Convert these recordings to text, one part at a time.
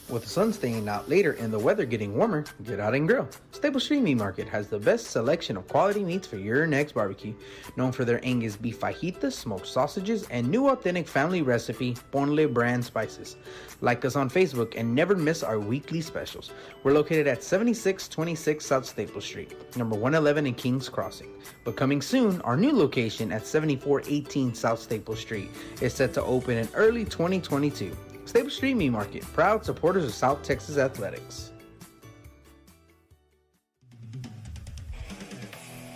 With the sun staying out later and the weather getting warmer, get out and grill. Staple Street Meat Market has the best selection of quality meats for your next barbecue. Known for their Angus beef fajitas, smoked sausages, and new authentic family recipe Ponle brand spices. Like us on Facebook and never miss our weekly specials. We're located at 7626 South Staple Street, number 111 in Kings Crossing. But coming soon, our new location at 7418 South Staple Street is set to open in early 2022. Staple Street Meat Market, proud supporters of South Texas athletics.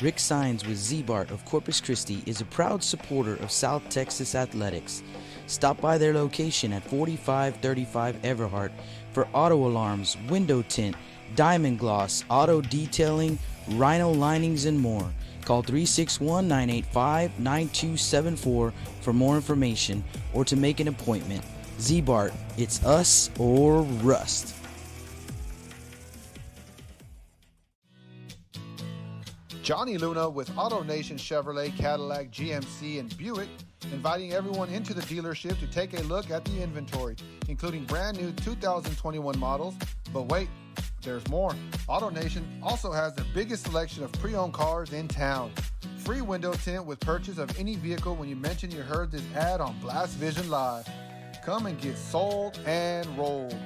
Rick Sines with Z-Bart of Corpus Christi is a proud supporter of South Texas athletics. Stop by their location at 4535 Everhart for auto alarms, window tint, diamond gloss, auto detailing, rhino linings, and more. Call 361-985-9274 for more information or to make an appointment. Z-Bart, it's us or rust. Johnny Luna with Auto Nation Chevrolet, Cadillac, GMC, and Buick, inviting everyone into the dealership to take a look at the inventory, including brand new 2021 models. But wait, there's more. Auto Nation also has the biggest selection of pre-owned cars in town. Free window tint with purchase of any vehicle when you mention you heard this ad on Blast Vision Live. Come and get sold and rolled.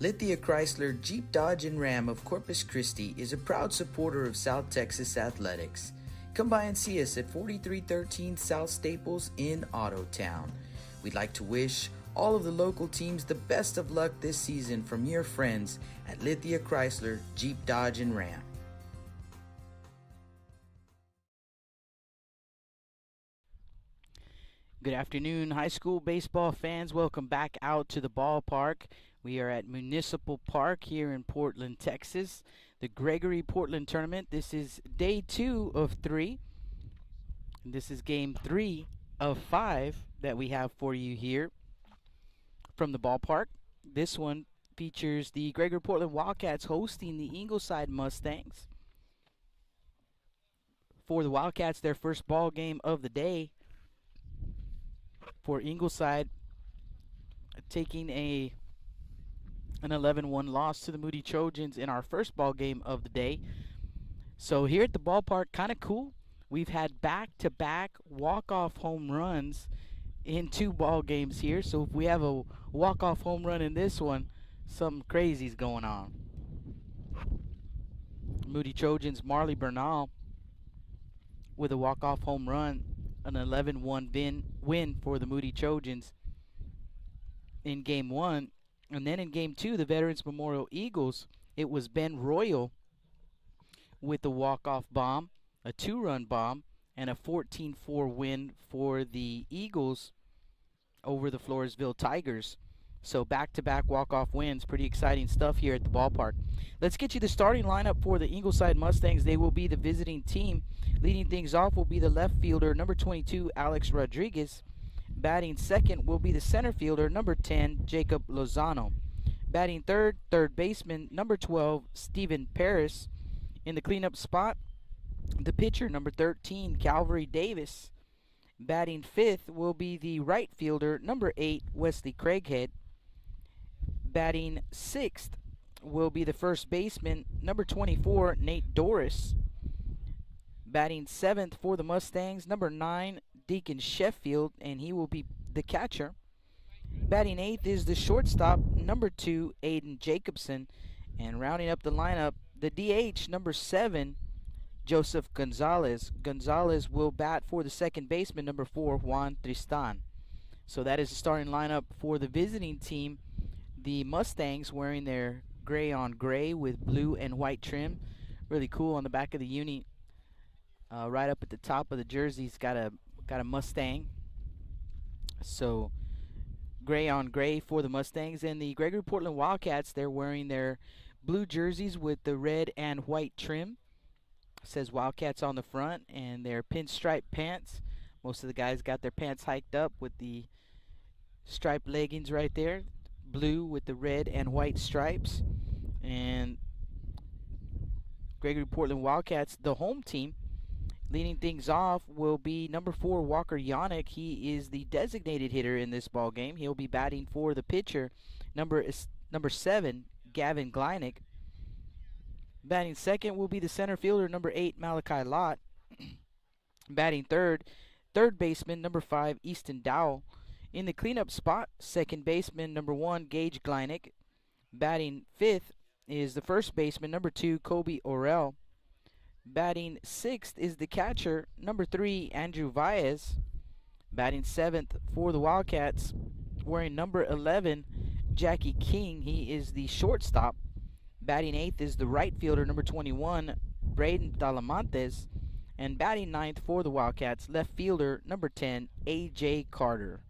Lithia Chrysler Jeep Dodge and Ram of Corpus Christi is a proud supporter of South Texas athletics. Come by and see us at 4313 South Staples in Autotown. We'd like to wish all of the local teams the best of luck this season from your friends at Lithia Chrysler Jeep Dodge and Ram. Good afternoon, high school baseball fans. Welcome back out to the ballpark. We are at Municipal Park here in Portland, Texas. The Gregory-Portland Tournament. This is day 2 of 3. This is game 3 of 5 that we have for you here from the ballpark. This one features the Gregory-Portland Wildcats hosting the Ingleside Mustangs. For the Wildcats, their first ball game of the day. For Ingleside, taking an 11-1 loss to the Moody Trojans in our first ball game of the day. So here at the ballpark, kind of cool. We've had back-to-back walk-off home runs in 2 ball games here. So if we have a walk-off home run in this one, something crazy's going on. Moody Trojans, Marley Bernal with a walk-off home run. An 11-1 win for the Moody Trojans in Game 1. And then in Game 2, the Veterans Memorial Eagles, it was Ben Royal with the walk-off bomb, a 2-run bomb, and a 14-4 win for the Eagles over the Floresville Tigers. So back-to-back walk-off wins. Pretty exciting stuff here at the ballpark. Let's get you the starting lineup for the Ingleside Mustangs. They will be the visiting team. Leading things off will be the left fielder, number 22, Alex Rodriguez. Batting second will be the center fielder, number 10, Jacob Lozano. Batting third, third baseman, number 12, Stephen Paris. In the cleanup spot, the pitcher, number 13, Calvary Davis. Batting fifth will be the right fielder, number 8, Wesley Craighead. Batting sixth will be the first baseman, number 24, Nate Doris. Batting seventh for the Mustangs, number 9, Deacon Sheffield, and he will be the catcher. Batting eighth is the shortstop, number 2, Aiden Jacobson. And rounding up the lineup, the DH, number 7, Joseph Gonzalez. Gonzalez will bat for the second baseman, number 4, Juan Tristan. So that is the starting lineup for the visiting team. The Mustangs wearing their gray on gray with blue and white trim. Really cool on the back of the uni. Right up at the top of the jersey's got a Mustang. So gray on gray for the Mustangs. And the Gregory-Portland Wildcats, they're wearing their blue jerseys with the red and white trim. It says Wildcats on the front, and their pinstripe pants. Most of the guys got their pants hiked up with the striped leggings right there. Blue with the red and white stripes. And Gregory-Portland Wildcats, the home team, Leading things off will be number 4, Walker Yannick. He is the designated hitter in this ball game. He'll be batting for the pitcher, number 7, Gavin Gleineck. Batting second will be the center fielder, number 8, Malachi Lott. Batting third baseman, number 5, Easton Dowell. In the cleanup spot, second baseman, number 1, Gage Gleineck. Batting fifth is the first baseman, number 2, Kobe Orell. Batting sixth is the catcher, number 3, Andrew Valles. Batting seventh for the Wildcats, wearing number 11, Jackie King. He is the shortstop. Batting eighth is the right fielder, number 21, Braden Dalamantes. And batting ninth for the Wildcats, left fielder, number 10, A.J. Carter.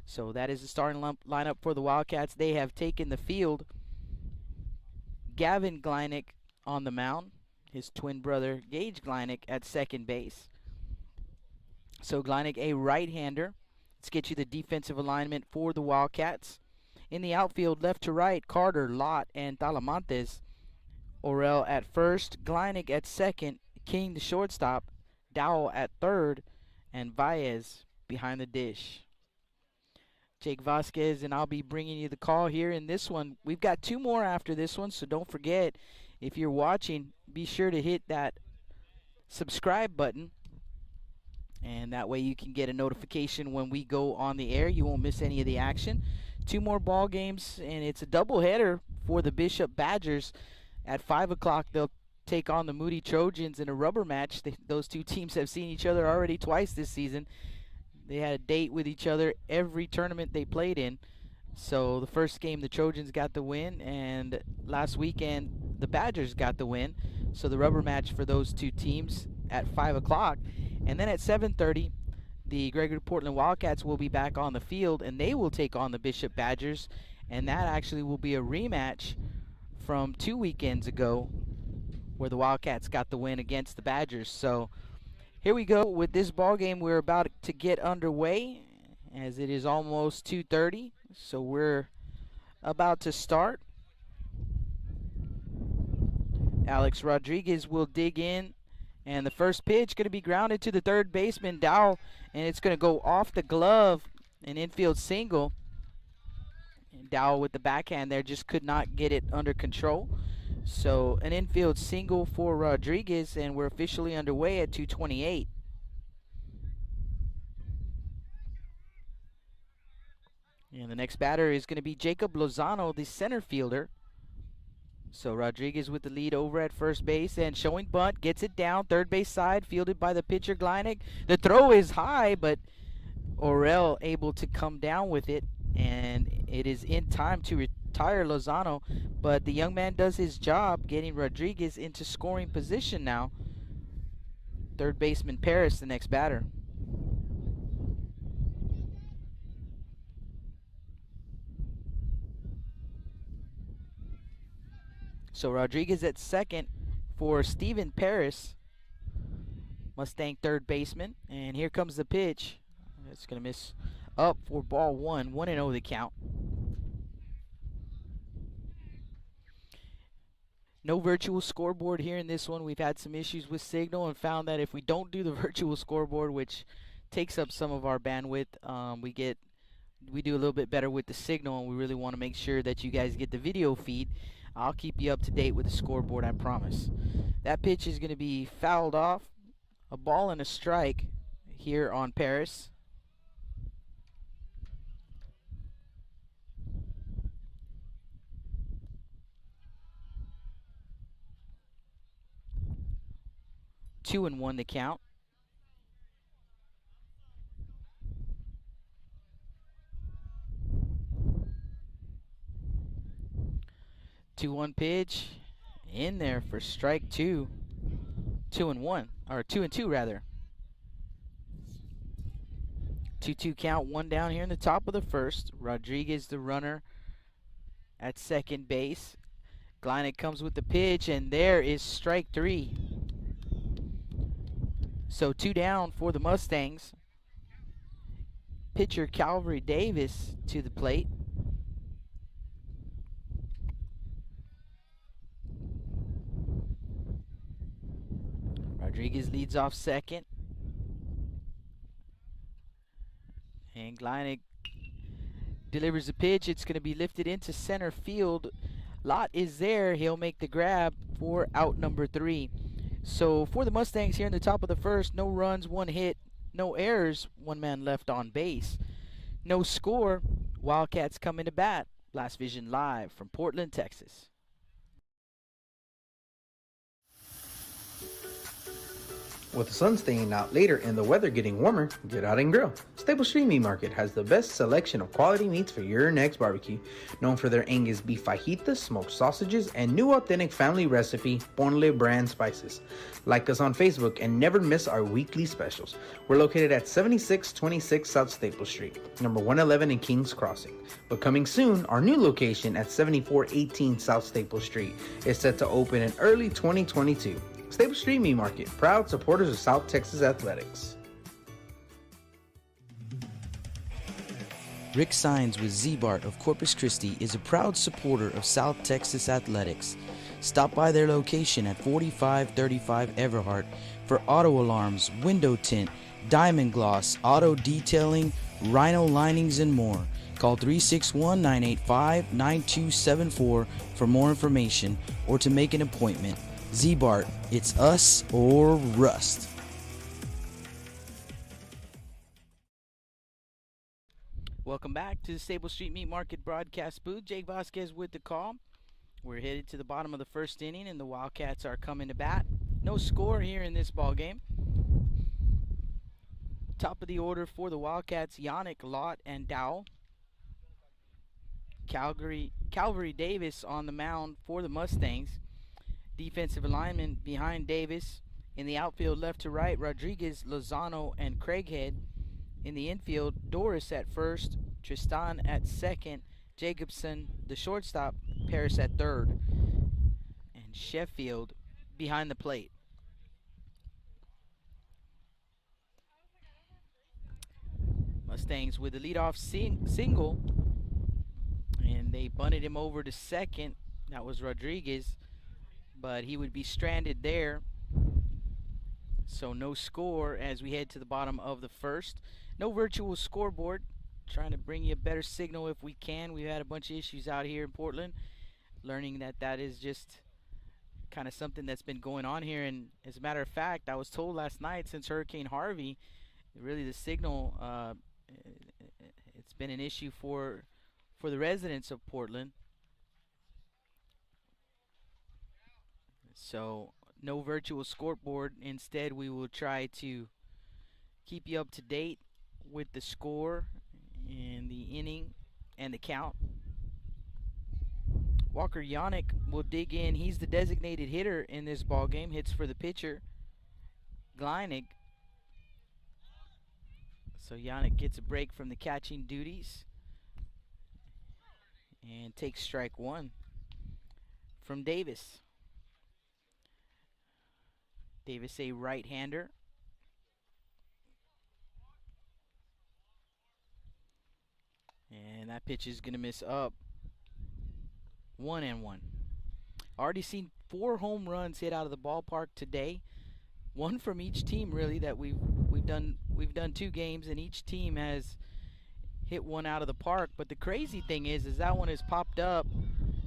So that is the starting lineup for the Wildcats. They have taken the field. Gavin Gleineck on the mound. His twin brother, Gage Gleineck, at second base. So Gleineck, a right-hander. Let's get you the defensive alignment for the Wildcats. In the outfield, left to right, Carter, Lott, and Talamantes. Orell at first, Gleineck at second, King the shortstop, Dowell at third, and Valles behind the dish. Jake Vasquez, and I'll be bringing you the call here in this one. We've got 2 more after this one, so don't forget, if you're watching, be sure to hit that subscribe button, and that way you can get a notification when we go on the air. You won't miss any of the action. 2 more ball games, and it's a doubleheader for the Bishop Badgers. At 5 o'clock, they'll take on the Moody Trojans in a rubber match. Those 2 teams have seen each other already twice this season. They had a date with each other every tournament they played in. So the first game, the Trojans got the win, and last weekend, the Badgers got the win. So the rubber match for those 2 teams at 5 o'clock. And then at 7:30, the Gregory-Portland Wildcats will be back on the field, and they will take on the Bishop Badgers. And that actually will be a rematch from 2 weekends ago where the Wildcats got the win against the Badgers. So here we go with this ball game. We're about to get underway as it is almost 2:30. So we're about to start. Alex Rodriguez will dig in, and the first pitch going to be grounded to the third baseman, Dowell, and it's going to go off the glove, an infield single. And Dowell with the backhand there just could not get it under control. So an infield single for Rodriguez, and we're officially underway at 2:28. And the next batter is going to be Jacob Lozano, the center fielder. So Rodriguez with the lead over at first base, and showing bunt, gets it down, third base side, fielded by the pitcher Gleineck. The throw is high, but Orell able to come down with it, and it is in time to retire Lozano. But the young man does his job, getting Rodriguez into scoring position now. Third baseman Paris, the next batter. So Rodriguez at second for Stephen Paris, Mustang third baseman. And here comes the pitch. It's going to miss up for ball 1. 1-0 the count. No virtual scoreboard here in this one. We've had some issues with signal and found that if we don't do the virtual scoreboard, which takes up some of our bandwidth, we do a little bit better with the signal, and we really want to make sure that you guys get the video feed. I'll keep you up to date with the scoreboard, I promise. That pitch is going to be fouled off. A ball and a strike here on Paris. Two and one to count. 2-1 pitch in there for strike 2. 2-1, or 2-2 rather. 2-2 count, 1 down here in the top of the first. Rodriguez the runner at second base. Gleineck comes with the pitch, and there is strike 3. So 2 down for the Mustangs. Pitcher Calvary Davis to the plate. Rodriguez leads off second. And Gleinig delivers the pitch. It's going to be lifted into center field. Lott is there. He'll make the grab for out number 3. So for the Mustangs here in the top of the first, no runs, 1 hit, no errors, 1 man left on base. No score. Wildcats come into bat. Blast Vision live from Portland, Texas. With the sun staying out later and the weather getting warmer, get out and grill. Stable Street Meat Market has the best selection of quality meats for your next barbecue. Known for their Angus beef fajitas, smoked sausages, and new authentic family recipe Ponle brand spices. Like us on Facebook and never miss our weekly specials. We're located at 7626 South Staple Street, number 111 in Kings Crossing. But coming soon, our new location at 7418 South Staple Street is set to open in early 2022. Stable Street Meat Market, proud supporters of South Texas Athletics. Rick Sines with Z-Bart of Corpus Christi is a proud supporter of South Texas Athletics. Stop by their location at 4535 Everhart for auto alarms, window tint, diamond gloss, auto detailing, rhino linings, and more. Call 361-985-9274 for more information or to make an appointment. Z-Bart, it's us or rust. Welcome back to the Stable Street Meat Market broadcast booth. Jake Vasquez with the call. We're headed to the bottom of the first inning, and the Wildcats are coming to bat. No score here in this ball game. Top of the order for the Wildcats, Yannick, Lott, and Dow. Calvary Davis on the mound for the Mustangs. Defensive alignment behind Davis. In the outfield, left to right, Rodriguez, Lozano, and Craighead. In the infield, Doris at first, Tristan at second, Jacobson, the shortstop, Paris at third, and Sheffield behind the plate. Mustangs with the leadoff single, and they bunted him over to second. That was Rodriguez, but he would be stranded there. So no score as we head to the bottom of the first. No virtual scoreboard. Trying to bring you a better signal if we can. We've had a bunch of issues out here in Portland. Learning that is just kind of something that's been going on here. And as a matter of fact, I was told last night, since Hurricane Harvey, really the signal, it's been an issue for the residents of Portland. So no virtual scoreboard. Instead, we will try to keep you up to date with the score and the inning and the count. Walker Yannick will dig in. He's the designated hitter in this ball game. Hits for the pitcher, Gleinig. So Yannick gets a break from the catching duties and takes strike 1 from Davis. Davis, a right-hander. And that pitch is going to miss up. 1-1. Already seen 4 home runs hit out of the ballpark today. One from each team, really, that we've done 2 games, and each team has hit one out of the park. But the crazy thing is that one has popped up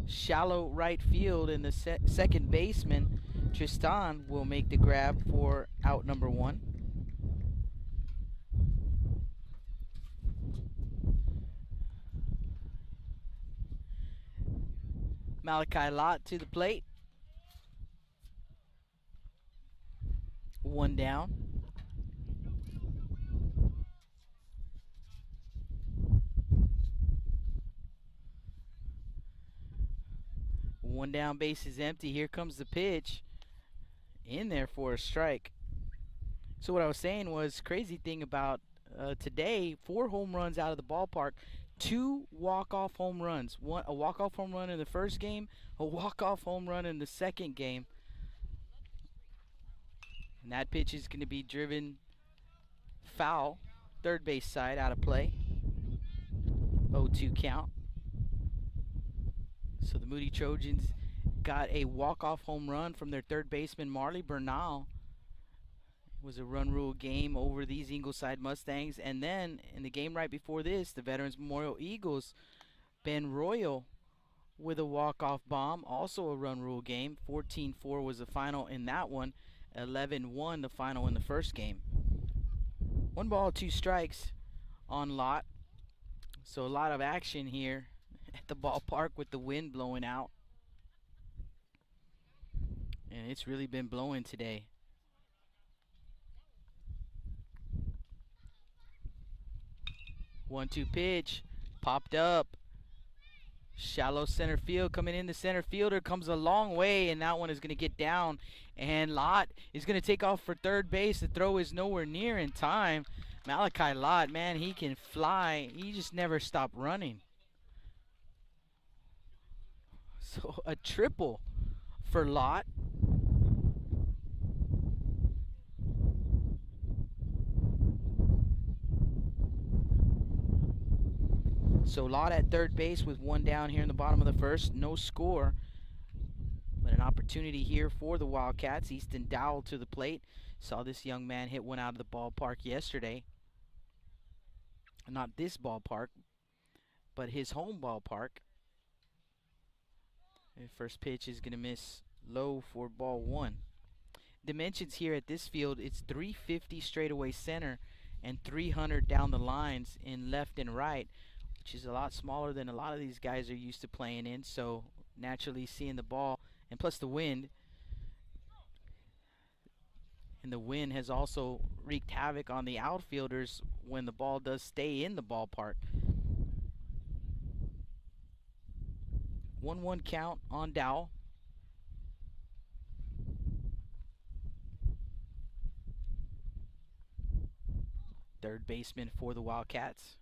shallow right field, and the second baseman Tristan will make the grab for out number 1. Malachi Lott to the plate. 1 down. One down, base is empty. Here comes the pitch. In there for a strike. So what I was saying was, crazy thing about today, 4 home runs out of the ballpark, 2 walk-off home runs. A walk-off home run in the first game, a walk-off home run in the second game. And that pitch is going to be driven foul, third base side, out of play. 0-2 count. So the Moody Trojans got a walk-off home run from their third baseman, Marley Bernal. was a run rule game over these Ingleside Mustangs. And then in the game right before this, the Veterans Memorial Eagles, Ben Royal with a walk-off bomb, also a run rule game. 14-4 was the final in that one. 11-1 the final in the first game. 1 ball, 2 strikes on lot. So a lot of action here at the ballpark with the wind blowing out. And it's really been blowing today. One-two pitch, popped up. Shallow center field, coming in. The center fielder comes a long way, and that one is going to get down. And Lott is going to take off for third base. The throw is nowhere near in time. Malachi Lott, man, he can fly. He just never stopped running. So a triple for Lott. So Lott at third base with 1 down here in the bottom of the first. No score, but an opportunity here for the Wildcats. Easton Dowell to the plate. Saw this young man hit one out of the ballpark yesterday. Not this ballpark, but his home ballpark. And first pitch is going to miss low for ball 1. Dimensions here at this field, it's 350 straightaway center and 300 down the lines in left and right, which is a lot smaller than a lot of these guys are used to playing in. So naturally seeing the ball, and plus the wind, and the wind has also wreaked havoc on the outfielders when the ball does stay in the ballpark. 1-1 count on Dowell. Third baseman for the Wildcats.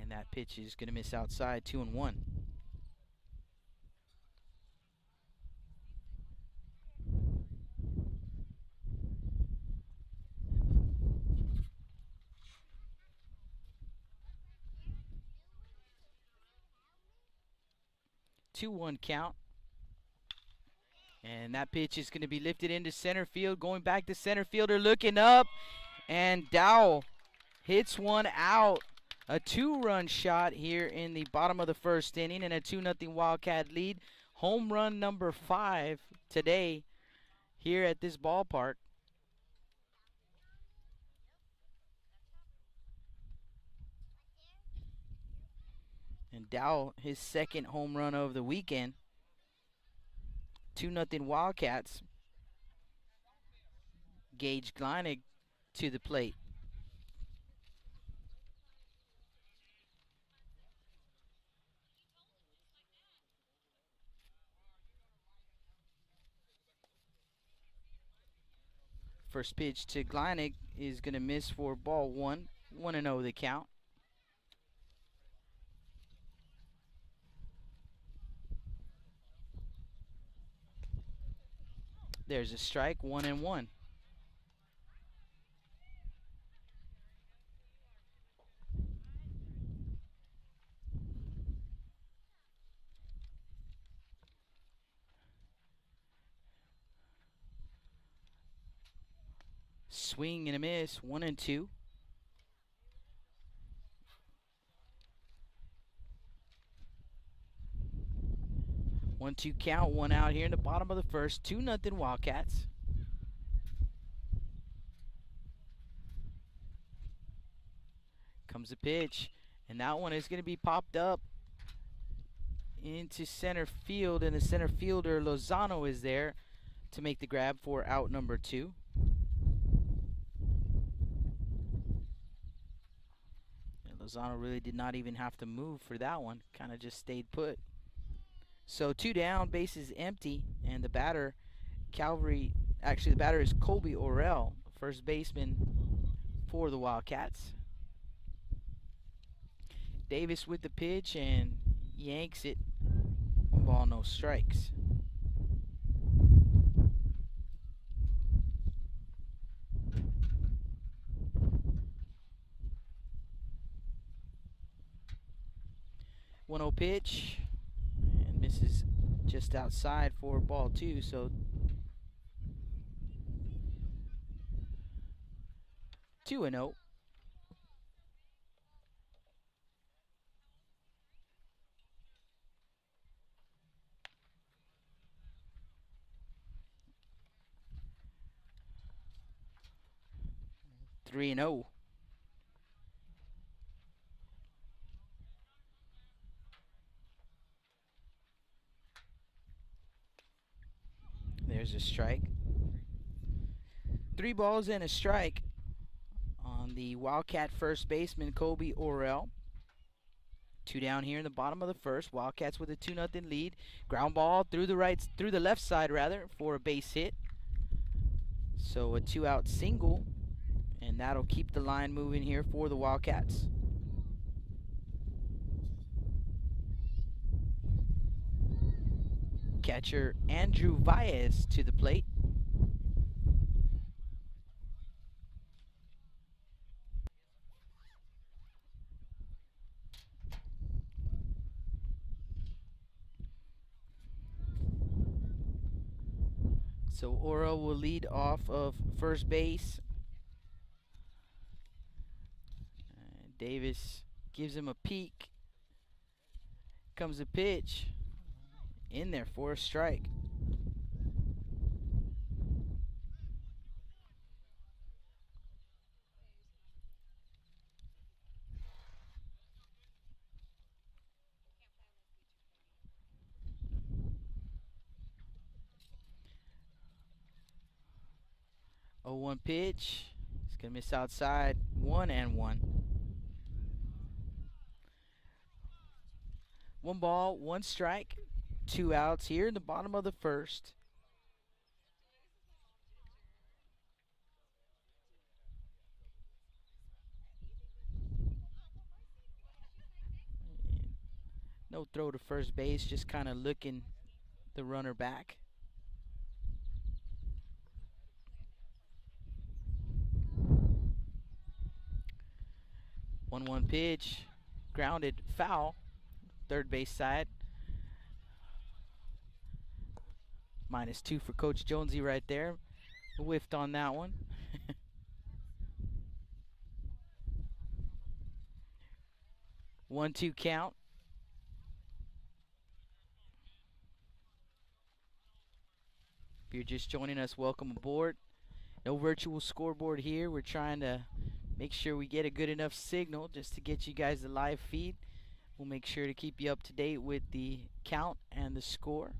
And that pitch is going to miss outside. 2-1. Two-one count. And that pitch is going to be lifted into center field. Going back to center fielder, looking up. And Dowell hits one out. A 2-run shot here in the bottom of the first inning, and a 2-0 Wildcat lead. Home run number 5 today here at this ballpark. And Dowell, his second home run of the weekend. 2-0 Wildcats. Gage Gleinig to the plate. First pitch to Gleinig is going to miss for ball 1. 1-0 the count. There's a strike. 1-1. Swing and a miss. 1-2. One-two count, 1 out here in the bottom of the first. 2-0 Wildcats. Comes a pitch, and that one is going to be popped up into center field, and the center fielder Lozano is there to make the grab for out number 2. And Lozano really did not even have to move for that one, kind of just stayed put. So 2 down, bases empty, and the batter, the batter is Colby Orell, first baseman for the Wildcats. Davis with the pitch and yanks it. 1 ball, no strikes. One 0 pitch. Misses just outside for ball 2, so 2-0. Three and 0. There's a strike. 3 balls and a strike on the Wildcat first baseman, Kobe Orell. 2 down here in the bottom of the first. Wildcats with a 2-0 lead. Ground ball through the left side rather, for a base hit. So a 2-out single, and that'll keep the line moving here for the Wildcats. Catcher Andrew Baez to the plate. So Oro will lead off of first base. Davis gives him a peek. Comes a pitch. In there for a strike. Oh, 1 pitch. It's going to miss outside. 1-1. 1 ball, 1 strike. 2 outs here in the bottom of the first. No throw to first base, just kind of looking the runner back. 1-1 pitch, grounded foul, third base side. -2 for Coach Jonesy right there. Whiffed on that one. 1-2 count. If you're just joining us, welcome aboard. No virtual scoreboard here. We're trying to make sure we get a good enough signal just to get you guys the live feed. We'll make sure to keep you up to date with the count and the score.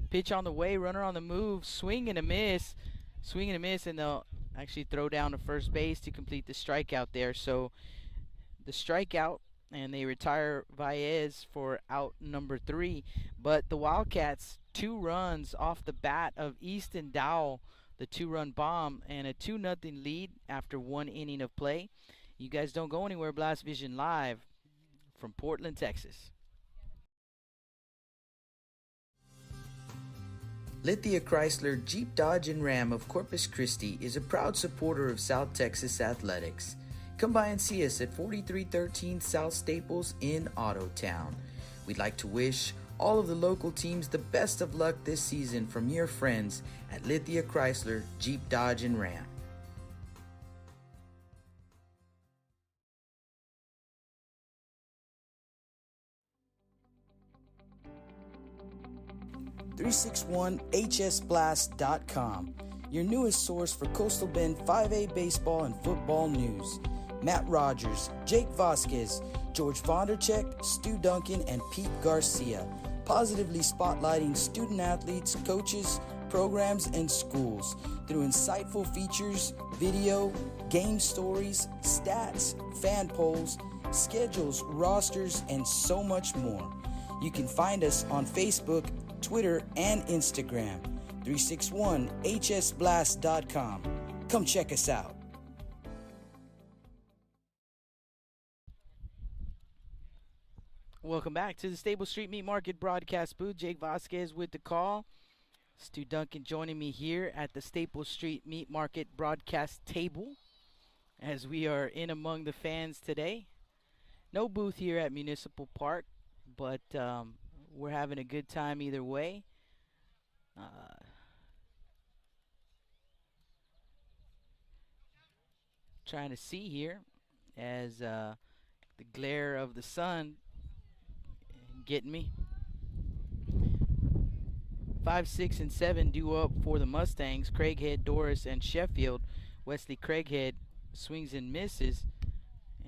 Pitch on the way, runner on the move, swing and a miss. Swing and a miss, and they'll actually throw down to first base to complete the strikeout there. So the strikeout, and they retire Baez for out number 3. But the Wildcats, 2 runs off the bat of Easton Dowell, the 2-run bomb, and a 2-0 lead after 1 inning of play. You guys don't go anywhere. Blast Vision live from Portland, Texas. Lithia Chrysler Jeep Dodge and Ram of Corpus Christi is a proud supporter of South Texas athletics. Come by and see us at 4313 South Staples in Ottotown. We'd like to wish all of the local teams the best of luck this season from your friends at Lithia Chrysler Jeep Dodge and Ram. .361hsblast.com, your newest source for Coastal Bend 5A baseball and football news. Matt Rogers, Jake Vasquez, George Vondercheck, Stu Duncan, and Pete Garcia, positively spotlighting student athletes, coaches, programs, and schools through insightful features, video, game stories, stats, fan polls, schedules, rosters, and so much more. You can find us on Facebook, Twitter, and Instagram. 361hsblast.com. Come check us out. Welcome back to the Stable Street Meat Market broadcast booth. Jake Vasquez with the call. Stu Duncan joining me here at the Staple Street Meat Market broadcast table as we are in among the fans today. No booth here at Municipal Park, but we're having a good time either way. trying to see here as the glare of the sun getting me. 5, 6, and 7 due up for the Mustangs. Craighead, Doris, and Sheffield. Wesley Craighead swings and misses.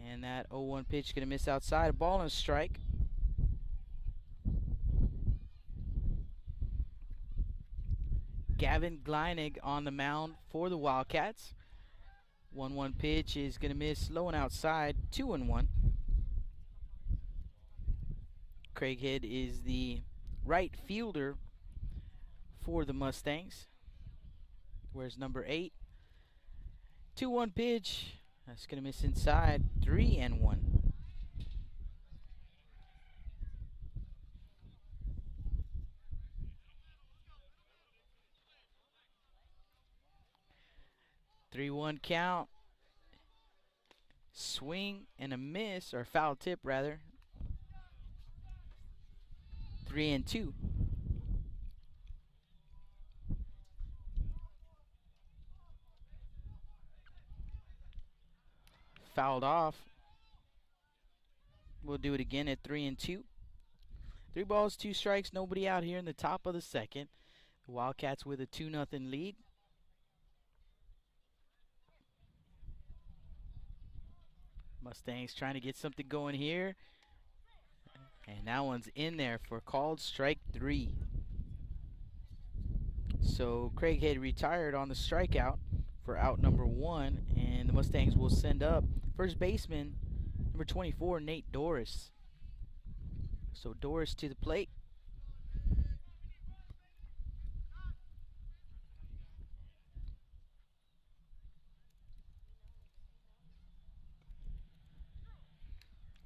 And that 0-1 pitch going to miss outside. A ball and a strike. Gavin Gleinig on the mound for the Wildcats. 1-1 pitch is going to miss low and outside. 2-1. Craighead is the right fielder for the Mustangs. Where's number 8? 2-1 pitch. That's going to miss inside. 3-1. Three-one count. Swing and a miss, or foul tip rather. 3-2. Fouled off. We'll do it again at 3-2. 3 balls, 2 strikes, nobody out here in the top of the second. The Wildcats with a 2-0 lead. Mustangs trying to get something going here. And that one's in there for called strike 3. So Craighead retired on the strikeout for out number 1. And the Mustangs will send up first baseman, number 24, Nate Doris. So Doris to the plate.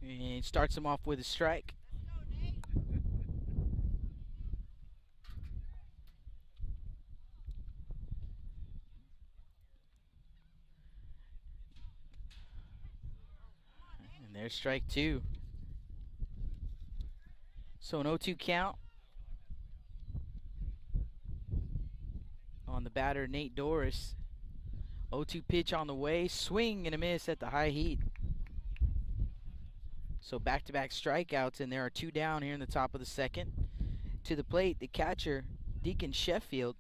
And starts him off with a strike. And there's strike 2. So an 0-2 count on the batter, Nate Doris. 0-2 pitch on the way. Swing and a miss at the high heat. So back-to-back strikeouts, and there are 2 down here in the top of the second. To the plate, the catcher, Deacon Sheffield.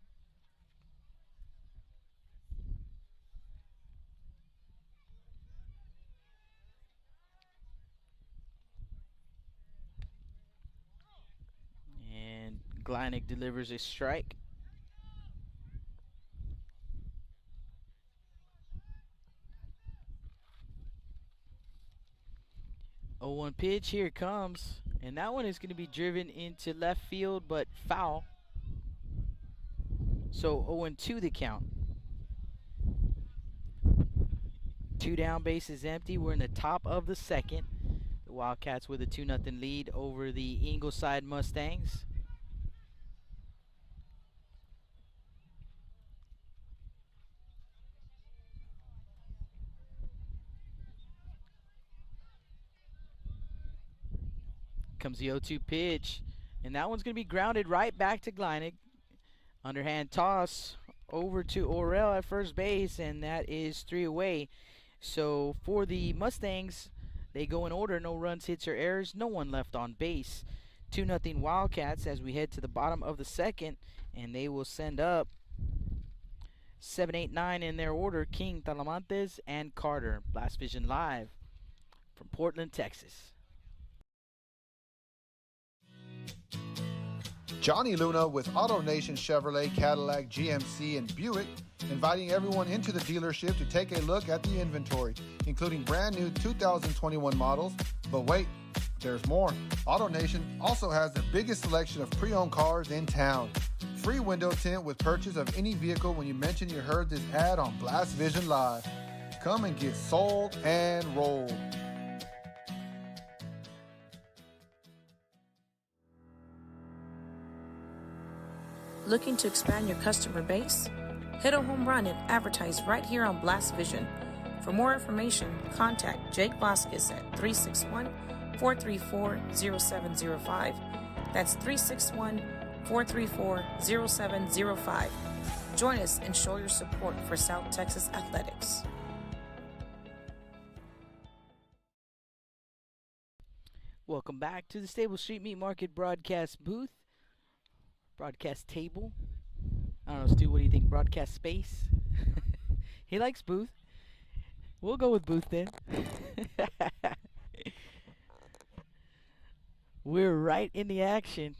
And Gleinig delivers a strike. Oh, 1 pitch, here it comes. And that one is going to be driven into left field, but foul. So 0-2 the count. 2 down, bases empty. We're in the top of the second. The Wildcats with a 2-0 lead over the Ingleside Mustangs. Comes the 0-2 pitch, and that one's going to be grounded right back to Gleinig. Underhand toss over to Orell at first base, and that is 3 away. So for the Mustangs, they go in order: no runs, hits, or errors, no one left on base. 2-0 Wildcats as we head to the bottom of the second, and they will send up 7, 8, 9 in their order: King, Talamantes, and Carter. Blast Vision live from Portland, Texas. Johnny Luna with AutoNation Chevrolet, Cadillac, GMC, and Buick, inviting everyone into the dealership to take a look at the inventory, including brand new 2021 models. But wait, there's more. AutoNation also has the biggest selection of pre-owned cars in town. Free window tint with purchase of any vehicle when you mention you heard this ad on Blast Vision Live. Come and get sold and rolled. Looking to expand your customer base? Hit a home run and advertise right here on Blast Vision. For more information, contact Jake Vasquez at 361-434-0705. That's 361-434-0705. Join us and show your support for South Texas athletics. Welcome back to the Stable Street Meat Market broadcast booth. Broadcast table. I don't know, Stu, what do you think? Broadcast space? He likes booth. We'll go with booth then. We're right in the action.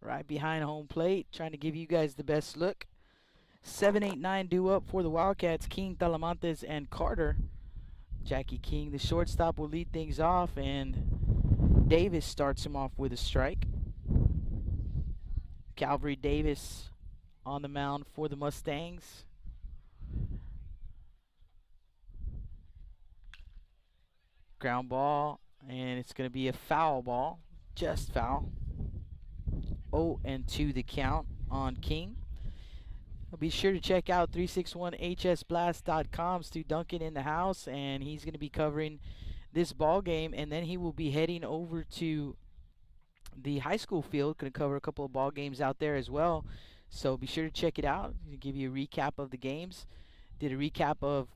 Right behind home plate, trying to give you guys the best look. 7, 8, 9 due up for the Wildcats. King, Talamantes, and Carter. Jackie King, the shortstop, will lead things off, and Davis starts him off with a strike. Calvary Davis on the mound for the Mustangs. Ground ball, and it's going to be a foul ball. Just foul. 0-2 the count on King. Be sure to check out 361hsblast.com. Stu Duncan in the house, and he's going to be covering this ball game, and then he will be heading over to the high school field. Going to cover a couple of ball games out there as well, so be sure to check it out. He'll give you a recap of the games. Did a recap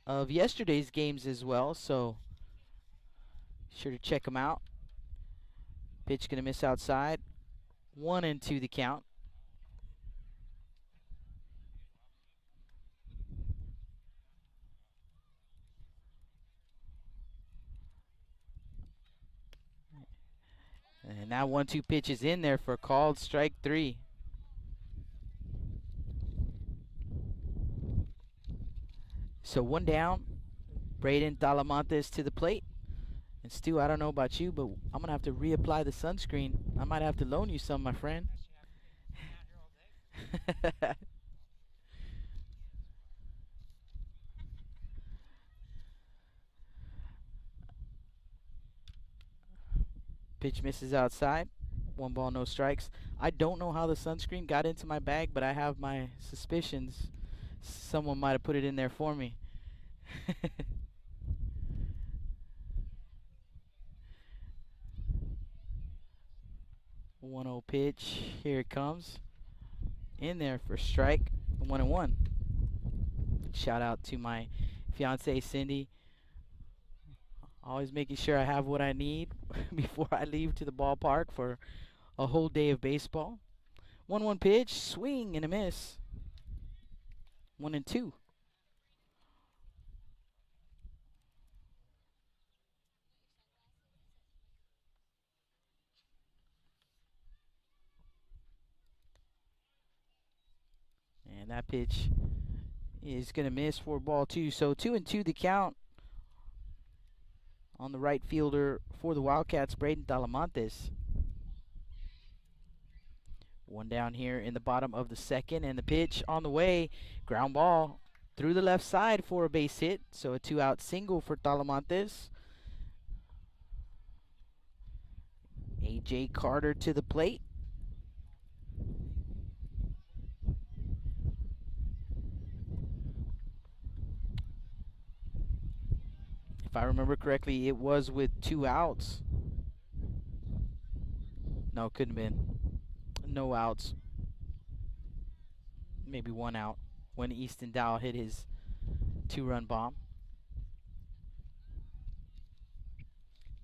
of yesterday's games as well, so sure to check them out. Pitch going to miss outside. 1-2 the count. And now 1-2 pitch is in there for called strike 3. So 1 down. Braden Talamantes to the plate. And Stu, I don't know about you, but I'm going to have to reapply the sunscreen. I might have to loan you some, my friend. Pitch misses outside. 1 ball, no strikes. I don't know how the sunscreen got into my bag, but I have my suspicions. Someone might have put it in there for me. 1-0 pitch. Here it comes. In there for strike. 1-1. Shout out to my fiance Cindy. Always making sure I have what I need before I leave to the ballpark for a whole day of baseball. 1-1 pitch. Swing and a miss. 1-2. And that pitch is going to miss for ball 2. So 2-2 the count on the right fielder for the Wildcats, Braden Talamantes. 1 down here in the bottom of the second, and the pitch on the way. Ground ball through the left side for a base hit. So a 2-out single for Talamantes. A.J. Carter to the plate. If I remember correctly, it was with 2 outs. No, couldn't have been. No outs. Maybe 1 out when Easton Dow hit his 2-run bomb.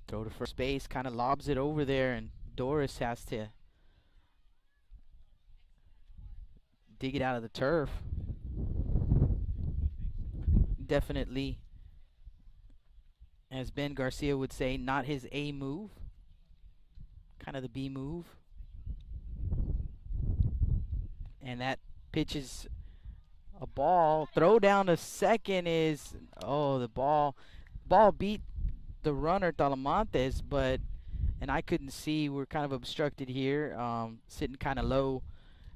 Throw to first base, kind of lobs it over there, and Doris has to dig it out of the turf. Definitely, as Ben Garcia would say, not his A move. Kind of the B move. And that pitch is a ball. Throw down to second is, the ball beat the runner Talamantes, but, and I couldn't see, we're kind of obstructed here, sitting kind of low,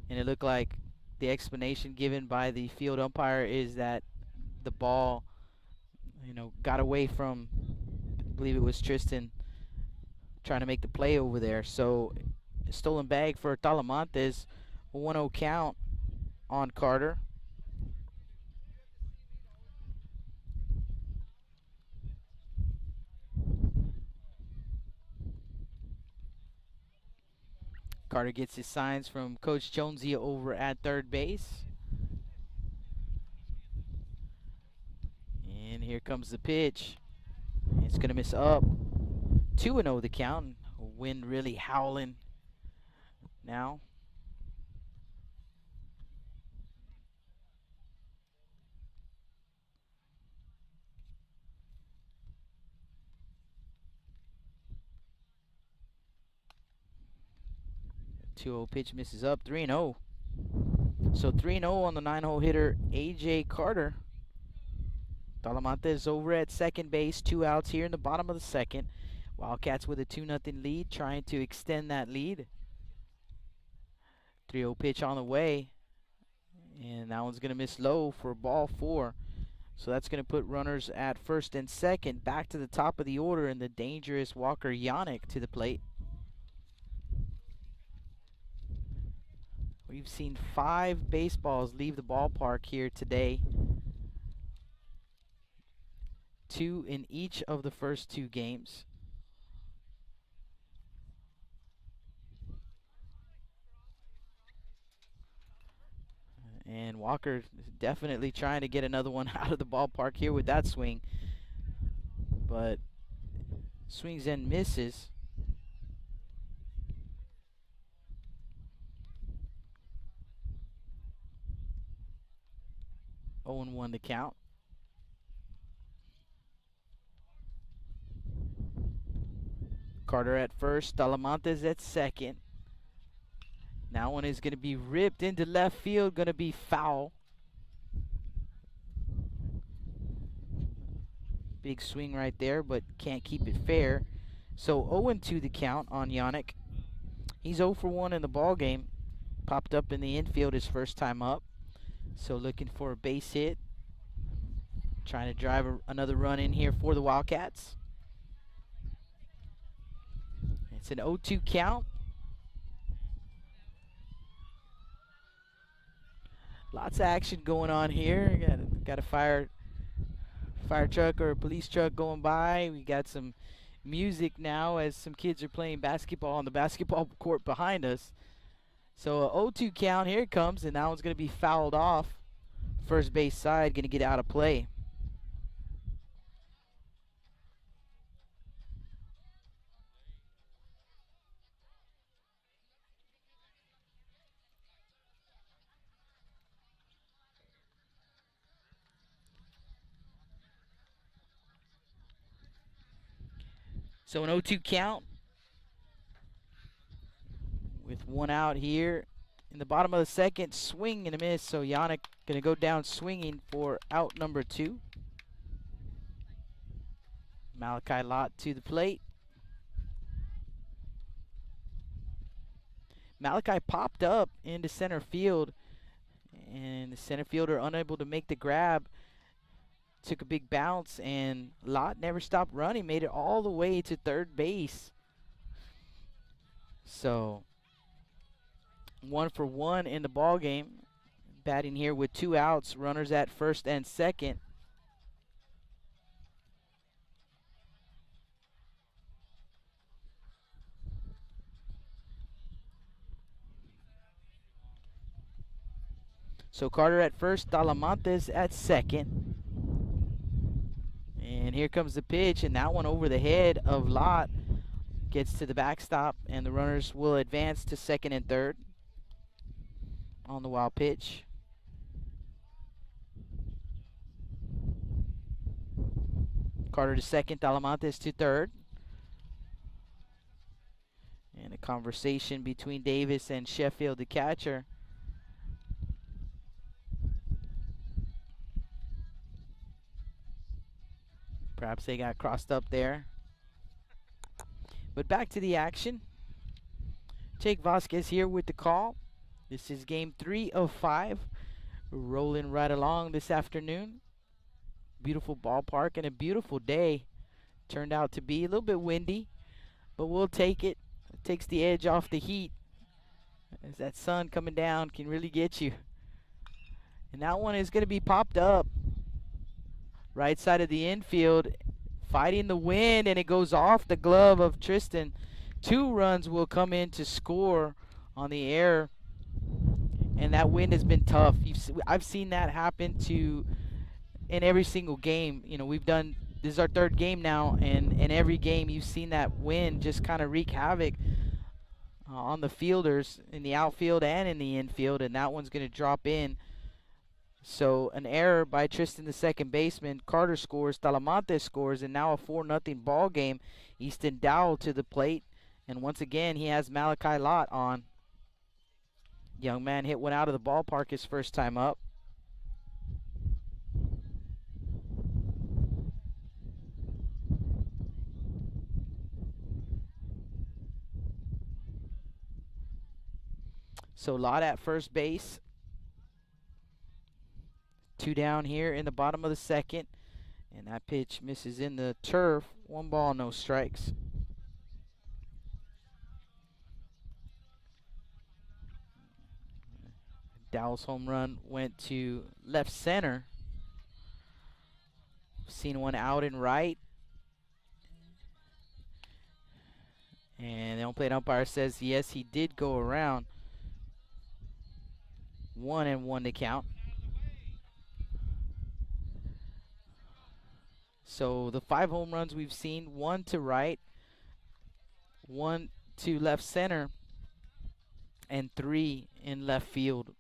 and it looked like the explanation given by the field umpire is that the ball, got away from, I believe it was Tristan, trying to make the play over there. So stolen bag for Talamantes. 1-0 count on Carter. Carter gets his signs from Coach Jonesy over at third base. And here comes the pitch. It's going to miss up. 2-0 the count. Wind really howling now. The 2-0 pitch misses up. 3-0. So 3-0 on the 9-hole hitter, A.J. Carter. Talamantes over at second base. 2 outs here in the bottom of the second. Wildcats with a 2-0 lead, trying to extend that lead. 3-0 pitch on the way. And that one's going to miss low for ball 4. So that's going to put runners at first and second. Back to the top of the order, and the dangerous Walker Yannick to the plate. We've seen 5 baseballs leave the ballpark here today. 2 in each of the first 2 games. And Walker definitely trying to get another one out of the ballpark here with that swing. But swings and misses. Oh, and 1 to count. Carter at first, Talamantes at second. Now one is going to be ripped into left field, going to be foul. Big swing right there, but can't keep it fair. So 0-2 the count on Yannick. He's 0 for 1 in the ball game. Popped up in the infield his first time up. So looking for a base hit. Trying to drive another run in here for the Wildcats. It's an 0-2 count. Lots of action going on here. Got a fire truck or a police truck going by. We got some music now as some kids are playing basketball on the basketball court behind us. So a 0-2 count, here it comes, and that one's going to be fouled off. First base side going to get out of play. So an 0-2 count with 1 out here. In the bottom of the second, swing and a miss. So Yannick going to go down swinging for out number 2. Malachi Lott to the plate. Malachi popped up into center field, and the center fielder unable to make the grab. Took a big bounce, and Lott never stopped running. Made it all the way to third base. So 1 for 1 in the ball game. Batting here with 2 outs. Runners at first and second. So Carter at first, Talamantes at second. And here comes the pitch, and that one over the head of Lott gets to the backstop, and the runners will advance to second and third on the wild pitch. Carter to second, Talamantes to third. And a conversation between Davis and Sheffield, the catcher. Perhaps they got crossed up there. But back to the action. Jake Vasquez here with the call. This is game 3 of 5. Rolling right along this afternoon. Beautiful ballpark and a beautiful day. Turned out to be a little bit windy, but we'll take it. It takes the edge off the heat, as that sun coming down can really get you. And that one is going to be popped up. Right side of the infield, fighting the wind, and it goes off the glove of Tristan. 2 runs will come in to score on the air, and that wind has been tough. I've seen that happen in every single game. You know, we've done this is our third game now, and in every game you've seen that wind just kind of wreak havoc on the fielders in the outfield and in the infield, and that one's going to drop in. So an error by Tristan, the second baseman. Carter scores, Talamantes scores, and now a 4-0 ball game. Easton Dowell to the plate, and once again he has Malachi Lott on. Young man hit one out of the ballpark his first time up. So Lott at first base. 2 down here in the bottom of the second. And that pitch misses in the turf. 1 ball, no strikes. Dowell's home run went to left center. Seen one out and right. And the home plate umpire says yes, he did go around. 1-1 to count. So the 5 home runs we've seen, 1 to right, 1 to left center, and 3 in left field.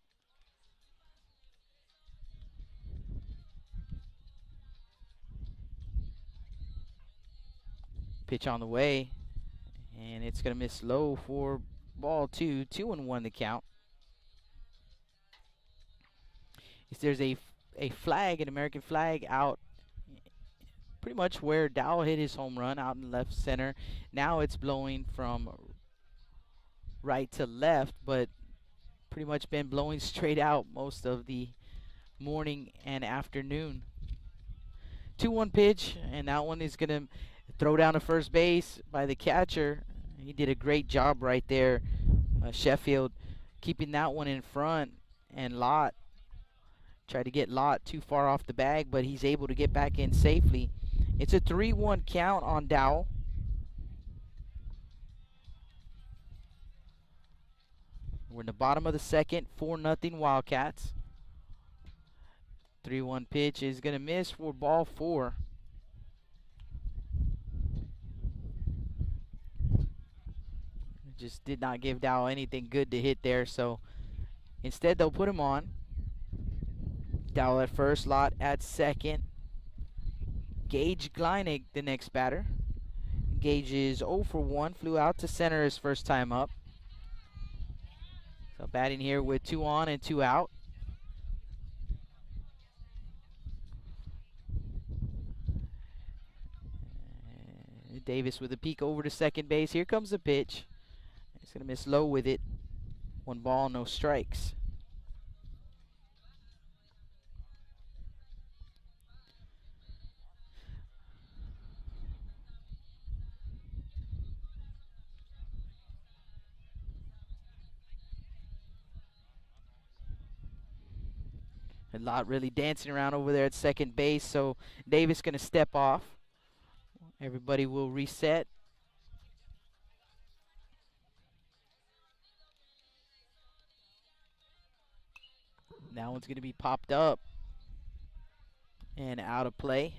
Pitch on the way, and it's going to miss low for ball 2. 2-1 to count. If there's a flag, an American flag out pretty much where Dowell hit his home run, out in left center. Now it's blowing from right to left, but pretty much been blowing straight out most of the morning and afternoon. 2-1 pitch, and that one is going to throw down to first base by the catcher. He did a great job right there, Sheffield, keeping that one in front, and Lott tried to get Lott too far off the bag, but he's able to get back in safely. It's a 3-1 count on Dowell. We're in the bottom of the second, 4-0 Wildcats. 3-1 pitch is going to miss for ball 4. Just did not give Dowell anything good to hit there, so instead they'll put him on. Dowell at first, Lott at second. Gage Gleinig, the next batter. Gage is 0 for 1, flew out to center his first time up. So batting here with 2 on and 2 out. Davis with a peek over to second base. Here comes the pitch. He's going to miss low with it. 1 ball, no strikes. A lot really dancing around over there at second base, so Davis going to step off. Everybody will reset. That one's going to be popped up and out of play.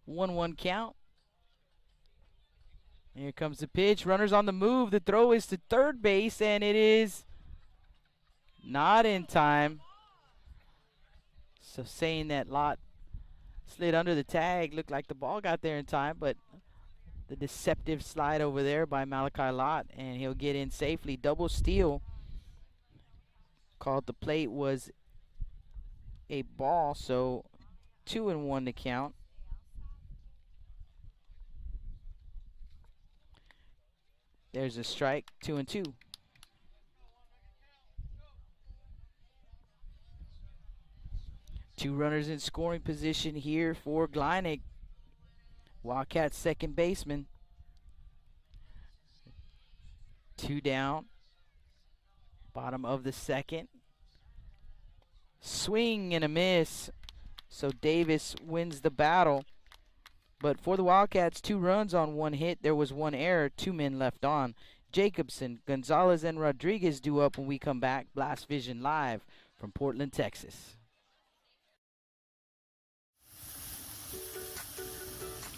One count. Here comes the pitch. Runners on the move. The throw is to third base, and it is not in time. So saying that Lott slid under the tag, looked like the ball got there in time, but the deceptive slide over there by Malachi Lott, and he'll get in safely. Double steal. Called the plate was a ball, so 2-1 to count. There's a strike, 2-2. Two runners in scoring position here for Gleinig. Wildcats second baseman. 2 down. Bottom of the second. Swing and a miss. So Davis wins the battle. But for the Wildcats, 2 runs on 1 hit. There was 1 error, 2 men left on. Jacobson, Gonzalez, and Rodriguez due up when we come back. Blast Vision live from Portland, Texas.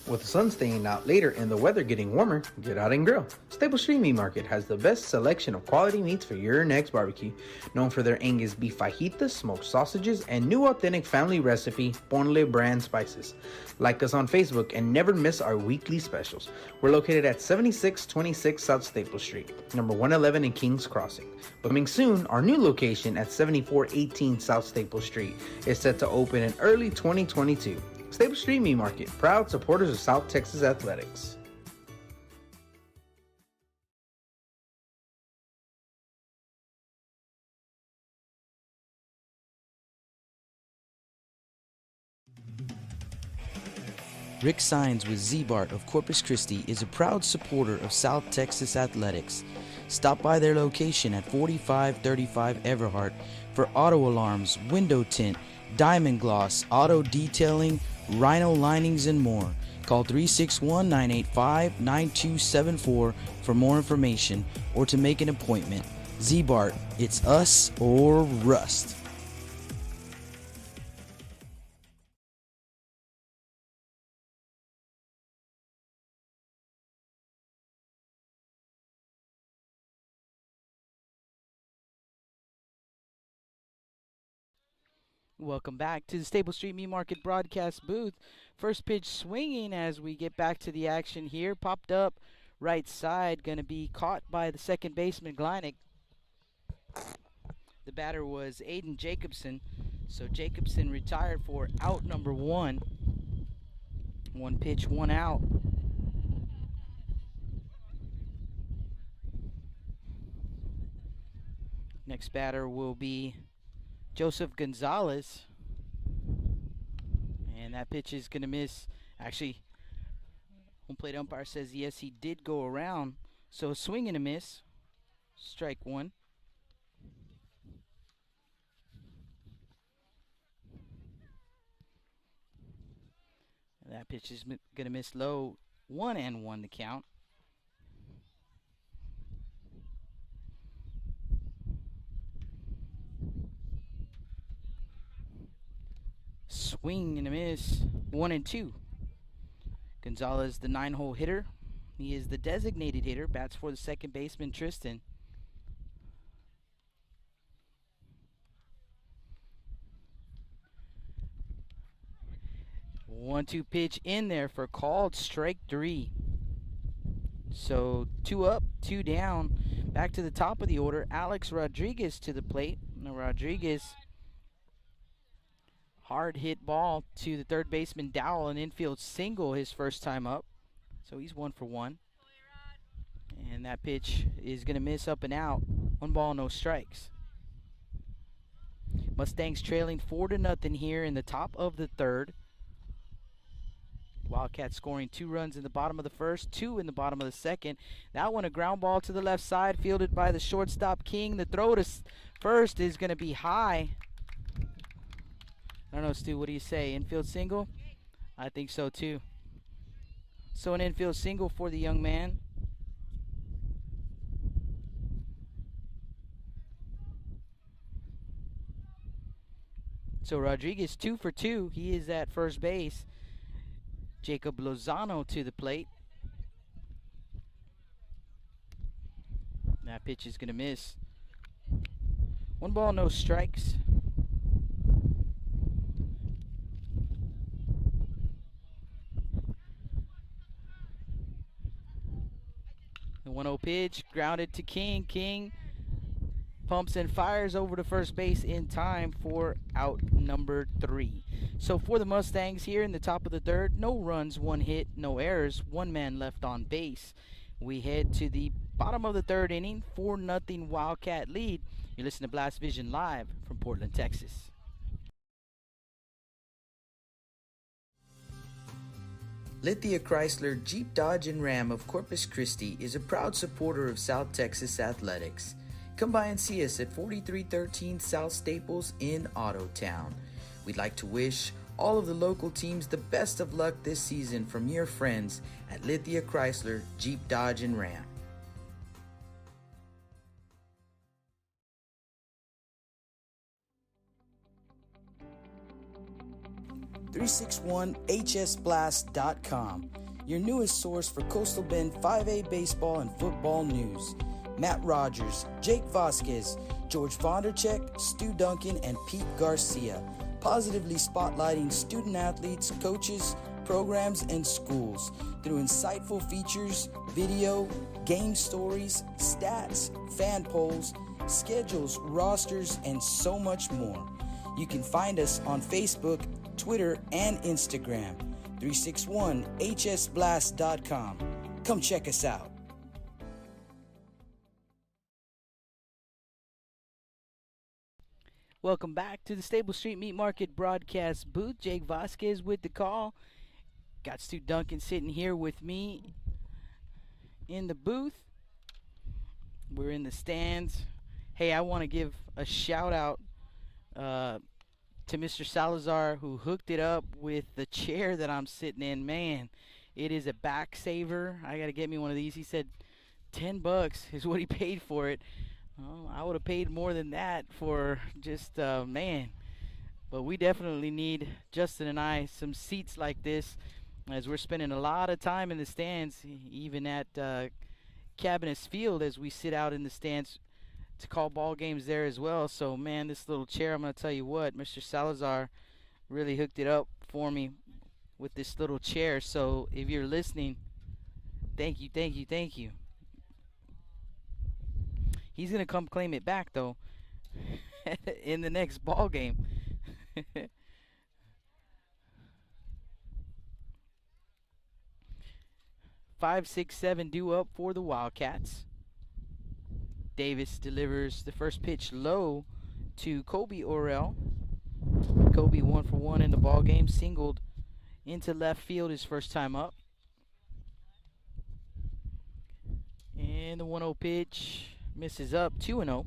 With the sun staying out later and the weather getting warmer, get out and grill. Stable Street Meat Market has the best selection of quality meats for your next barbecue. Known for their Angus beef fajitas, smoked sausages, and new authentic family recipe Ponle brand spices. Like us on Facebook and never miss our weekly specials. We're located at 7626 South Staple Street, number 111 in Kings Crossing. But coming soon, our new location at 7418 South Staple Street is set to open in early 2022. Stable Street Meat Market, proud supporters of South Texas Athletics. Rick Sines with Z-Bart of Corpus Christi is a proud supporter of South Texas Athletics. Stop by their location at 4535 Everhart for auto alarms, window tint, diamond gloss, auto detailing, rhino linings, and more. Call 361-985-9274 for more information or to make an appointment. Z-Bart, it's us or rust. Welcome back to the Stable Street Meat Market broadcast booth. First pitch swinging as we get back to the action here. Popped up right side, going to be caught by the second baseman, Gleineck. The batter was Aiden Jacobson. So Jacobson retired for out number 1. 1 pitch, 1 out. Next batter will be Joseph Gonzalez, and that pitch is going to miss. Actually, home plate umpire says yes, he did go around. So swing and a miss, strike 1. And that pitch is going to miss low, 1-1 the count. Swing and a miss, 1-2. Gonzalez, the 9-hole hitter. He is the designated hitter. Bats for the second baseman, Tristan. One-two pitch in there for called strike 3. So 2 up, 2 down. Back to the top of the order. Alex Rodriguez to the plate. Now Rodriguez, hard hit ball to the third baseman Dowell, an infield single his first time up. So he's 1 for 1. And that pitch is going to miss up and out. 1 ball, no strikes. Mustangs trailing 4-0 here in the top of the third. Wildcats scoring 2 runs in the bottom of the first, 2 in the bottom of the second. That one a ground ball to the left side, fielded by the shortstop King. The throw to first is going to be high. I don't know, Stu, what do you say? Infield single? I think so too. So an infield single for the young man. So Rodriguez 2 for 2. He is at first base. Jacob Lozano to the plate. That pitch is going to miss. 1 ball, no strikes. The 1-0 pitch, grounded to King. King pumps and fires over to first base in time for out number 3. So for the Mustangs here in the top of the third, no runs, 1 hit, no errors, 1 man left on base. We head to the bottom of the third inning, 4-0 Wildcat lead. You're listening to Blast Vision live from Portland, Texas. Lithia Chrysler Jeep Dodge and Ram of Corpus Christi is a proud supporter of South Texas athletics. Come by and see us at 4313 South Staples in Ottotown. We'd like to wish all of the local teams the best of luck this season from your friends at Lithia Chrysler Jeep Dodge and Ram. .361hsblast.com, your newest source for Coastal Bend 5A baseball and football news. Matt Rogers, Jake Vasquez, George Vondercheck, Stu Duncan, and Pete Garcia, positively spotlighting student athletes, coaches, programs, and schools through insightful features, video, game stories, stats, fan polls, schedules, rosters, and so much more. You can find us on Facebook, Twitter, and Instagram. 361hsblast.com. Come check us out. Welcome back to the Stable Street Meat Market broadcast booth. Jake Vasquez with the call. Got Stu Duncan sitting here with me in the booth. We're in the stands. Hey, I want to give a shout out to Mr. Salazar, who hooked it up with the chair that I'm sitting in. Man, it is a back saver. I got to get me one of these. He said $10 is what he paid for it. Oh, I would have paid more than that for just, man. But we definitely need, Justin and I, some seats like this, as we're spending a lot of time in the stands, even at Cabinets Field, as we sit out in the stands to call ball games there as well. So, man, this little chair, I'm going to tell you what, Mr. Salazar really hooked it up for me with this little chair. So, if you're listening, thank you, thank you, thank you. He's going to come claim it back, though, in the next ball game. 5-6-7 due up for the Wildcats. Davis delivers the first pitch low to Kobe Orell. Kobe 1 for 1 in the ball game, singled into left field his first time up. And the 1-0 pitch misses up, 2-0.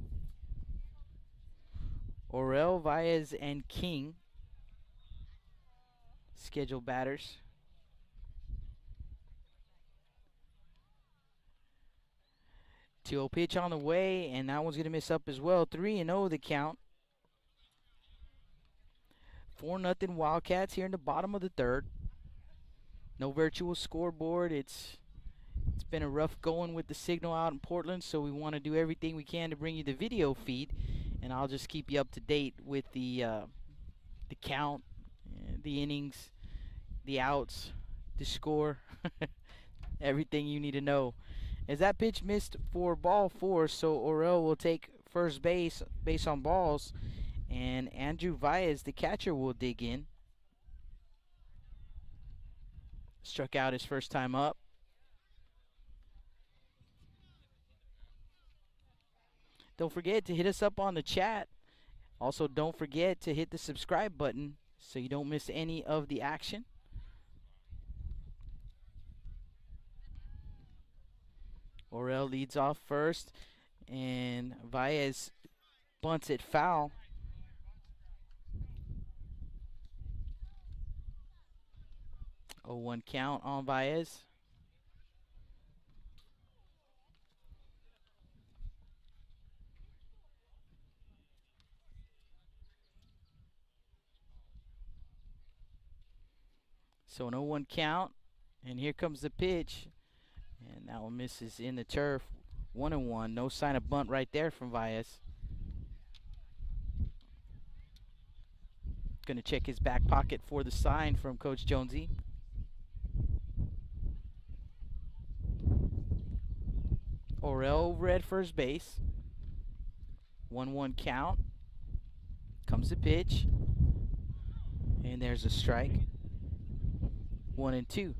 Orell, Vaez, and King, scheduled batters. 2-0 pitch on the way, and that one's going to miss up as well. 3-0 the count. 4-0 Wildcats here in the bottom of the third. No virtual scoreboard. It's been a rough going with the signal out in Portland, so we want to do everything we can to bring you the video feed, and I'll just keep you up to date with the count, the innings, the outs, the score, everything you need to know. As that pitch missed for ball 4, so Orell will take first base on balls, and Andrew Vaez, the catcher, will dig in. Struck out his first time up. Don't forget to hit us up on the chat. Also, don't forget to hit the subscribe button so you don't miss any of the action. Orell leads off first, and Vaez bunts it foul. A 1 count on Vaez. So an 0-1 count, and here comes the pitch. And that one misses in the turf. 1-1. No sign of bunt right there from Vaez. Going to check his back pocket for the sign from Coach Jonesy. Orell over at first base. 1-1 count. Comes the pitch. And there's a strike. 1-2.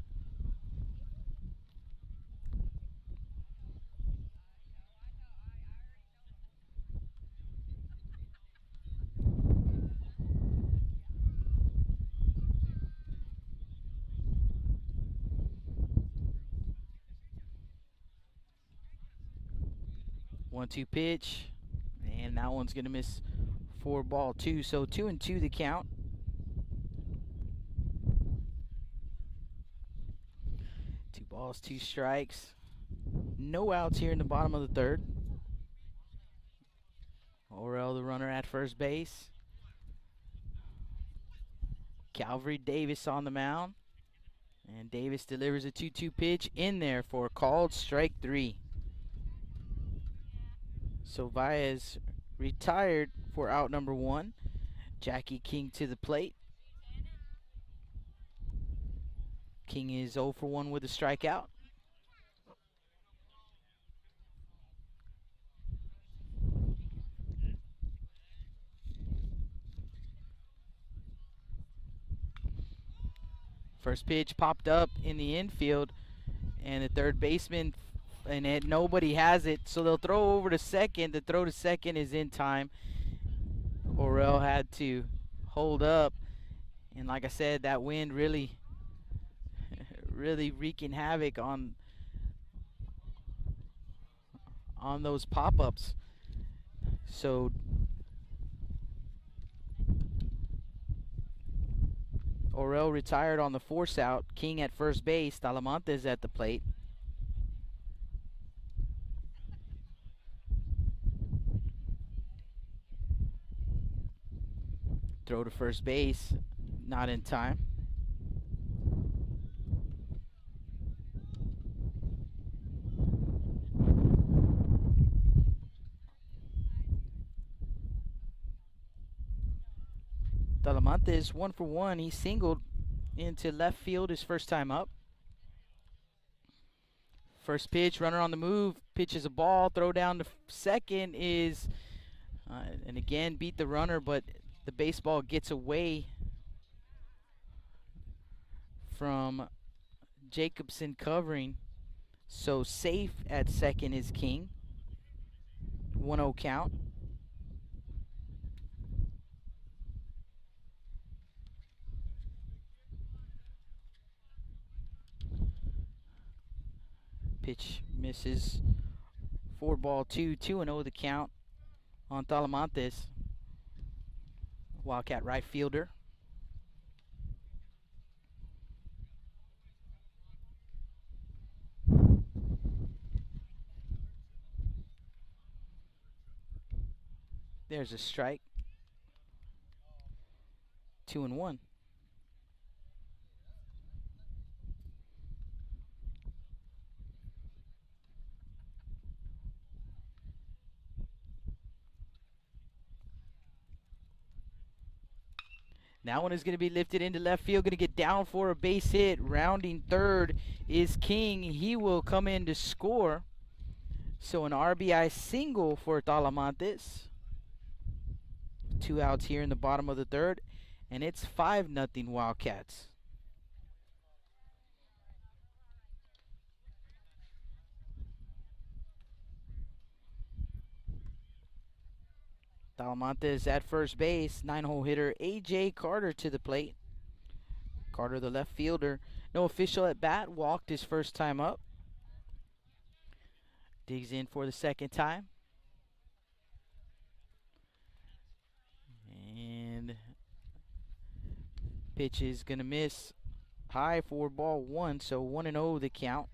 1-2 pitch. And that one's going to miss for ball 2. So 2-2 the count. 2 balls, 2 strikes. No outs here in the bottom of the third. Orel, the runner at first base. Calvary Davis on the mound. And Davis delivers a 2-2 pitch in there for a called strike 3. So Baez retired for out number 1. Jackie King to the plate. King is 0 for 1 with a strikeout. First pitch popped up in the infield, and the third baseman, nobody has it, so they'll throw over to second. The throw to second is in time. Orel had to hold up, and like I said, that wind really wreaking havoc on those pop-ups. So Orel retired on the force out. King at first base. Talamantes at the plate. Throw to first base. Not in time. Talamantes 1 for 1. He singled into left field his first time up. First pitch, runner on the move, pitches a ball, throw down to second is, and again beat the runner, but the baseball gets away from Jacobson covering. So safe at second is King. 1-0 count. Pitch misses. 4-2, 2-0 the count on Talamantes. Wildcat right fielder. There's a strike. 2-1. That one is going to be lifted into left field. Going to get down for a base hit. Rounding third is King. He will come in to score. So an RBI single for Talamantes. 2 outs here in the bottom of the third. And it's 5-0 Wildcats. Talamantes at first base. 9-hole hitter A.J. Carter to the plate. Carter, the left fielder. No official at bat. Walked his first time up. Digs in for the second time. And pitch is going to miss high for ball 1. So 1-0 the count.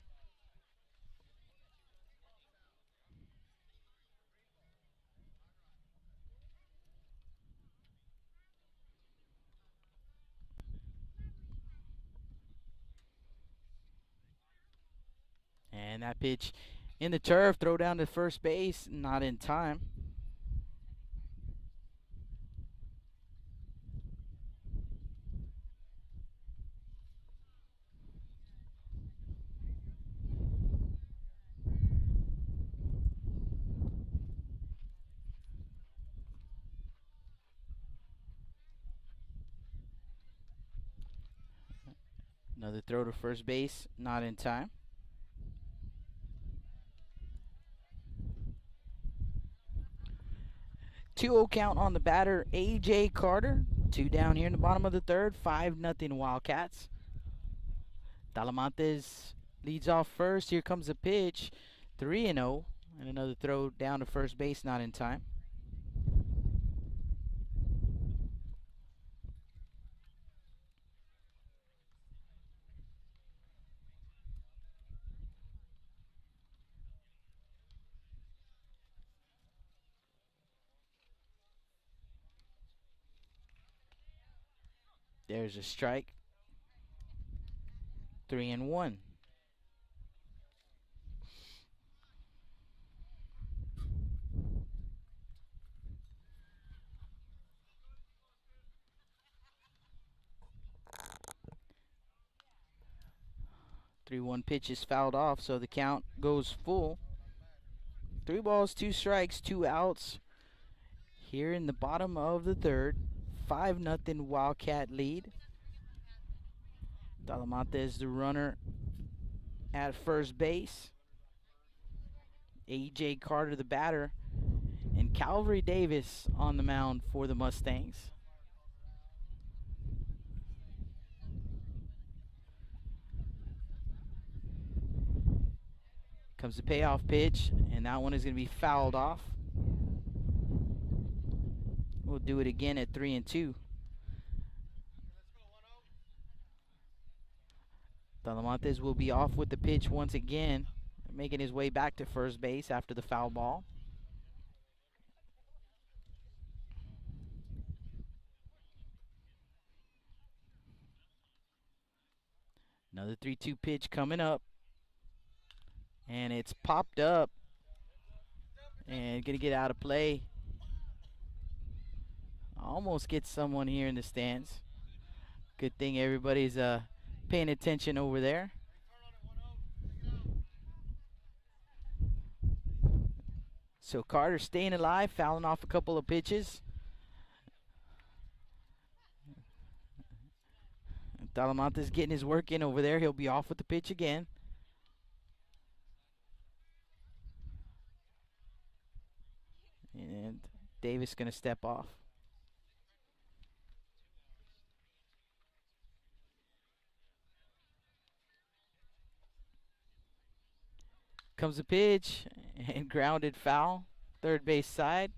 And that pitch in the turf, throw down to first base, not in time. Another throw to first base, not in time. Two-0 count on the batter, A.J. Carter. 2 down here in the bottom of the third. 5-0 Wildcats. Talamantes leads off first. Here comes the pitch. 3-0. And another throw down to first base, not in time. There's a strike. 3-1. Three-one pitch is fouled off, so the count goes full. 3 balls, 2 strikes, 2 outs. Here in the bottom of the third, 5-0 Wildcat lead. Talamantes the runner at first base. A.J. Carter the batter. And Calvary Davis on the mound for the Mustangs. Comes the payoff pitch, and that one is going to be fouled off. We'll do it again at 3-2. Talamantes will be off with the pitch once again, making his way back to first base after the foul ball. Another 3-2 pitch coming up. And it's popped up. And going to get out of play. Almost gets someone here in the stands. Good thing everybody's paying attention over there. So Carter staying alive, fouling off a couple of pitches. Talamantes getting his work in over there. He'll be off with the pitch again. And Davis going to step off. Comes the pitch and grounded foul. Third base side.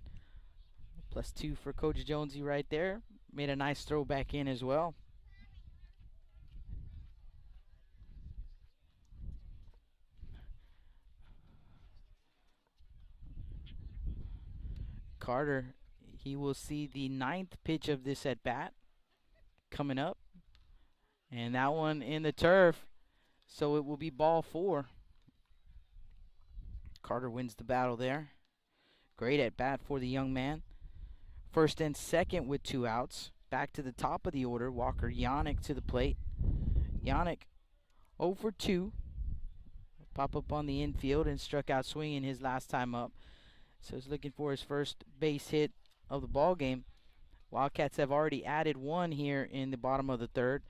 +2 for Coach Jonesy right there. Made a nice throw back in as well. Carter, he will see the 9th pitch of this at bat coming up. And that one in the turf. So it will be ball 4. Carter wins the battle there. Great at bat for the young man. First and second with 2 outs. Back to the top of the order. Walker Yannick to the plate. Yannick 0 for 2. Pop up on the infield and struck out swinging his last time up. So he's looking for his first base hit of the ball game. Wildcats have already added 1 here in the bottom of the third.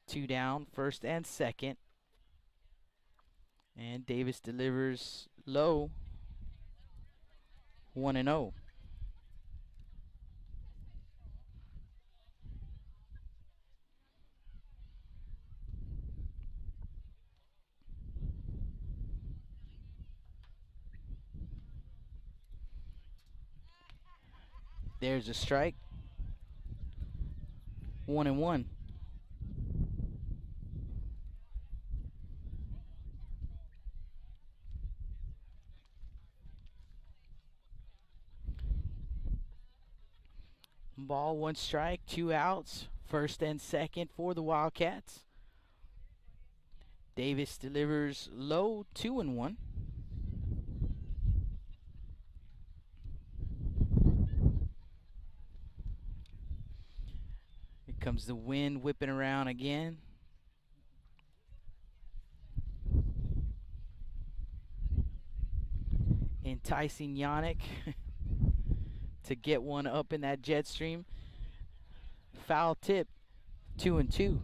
2 down, first and second. And Davis delivers low. 1-0. There's a strike. 1-1. Ball, 1 strike, 2 outs. First and second for the Wildcats. Davis delivers low, 2-1. Here comes the wind whipping around again. Enticing Yannick to get one up in that jet stream. Foul tip, 2-2.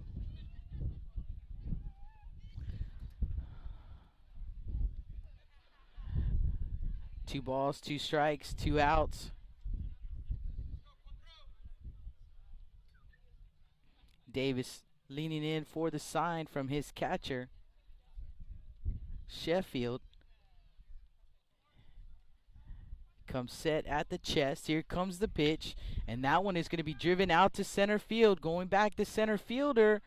Two balls, 2 strikes, 2 outs. Davis leaning in for the sign from his catcher, Sheffield. comes set at the chest. Here comes the pitch, and that one is going to be driven out to center field. Going back to center fielder,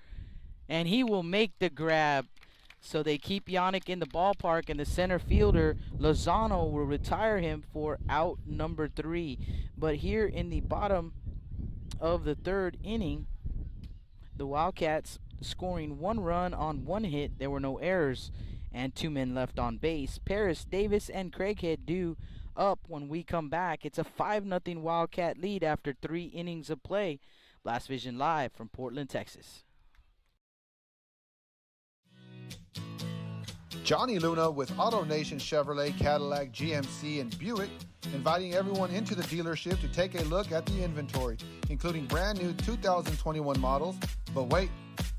and he will make the grab. So they keep Yannick in the ballpark, and the center fielder, Lozano, will retire him for out number 3. But here in the bottom of the 3rd inning, the Wildcats scoring 1 run on 1 hit. There were no errors and 2 men left on base. Paris, Davis, and Craighead due up when we come back. It's a 5-0 Wildcat lead after 3 innings of play. Blast Vision live from Portland, Texas. Johnny Luna with AutoNation Chevrolet, Cadillac, GMC, and Buick, inviting everyone into the dealership to take a look at the inventory, including brand new 2021 models. But wait,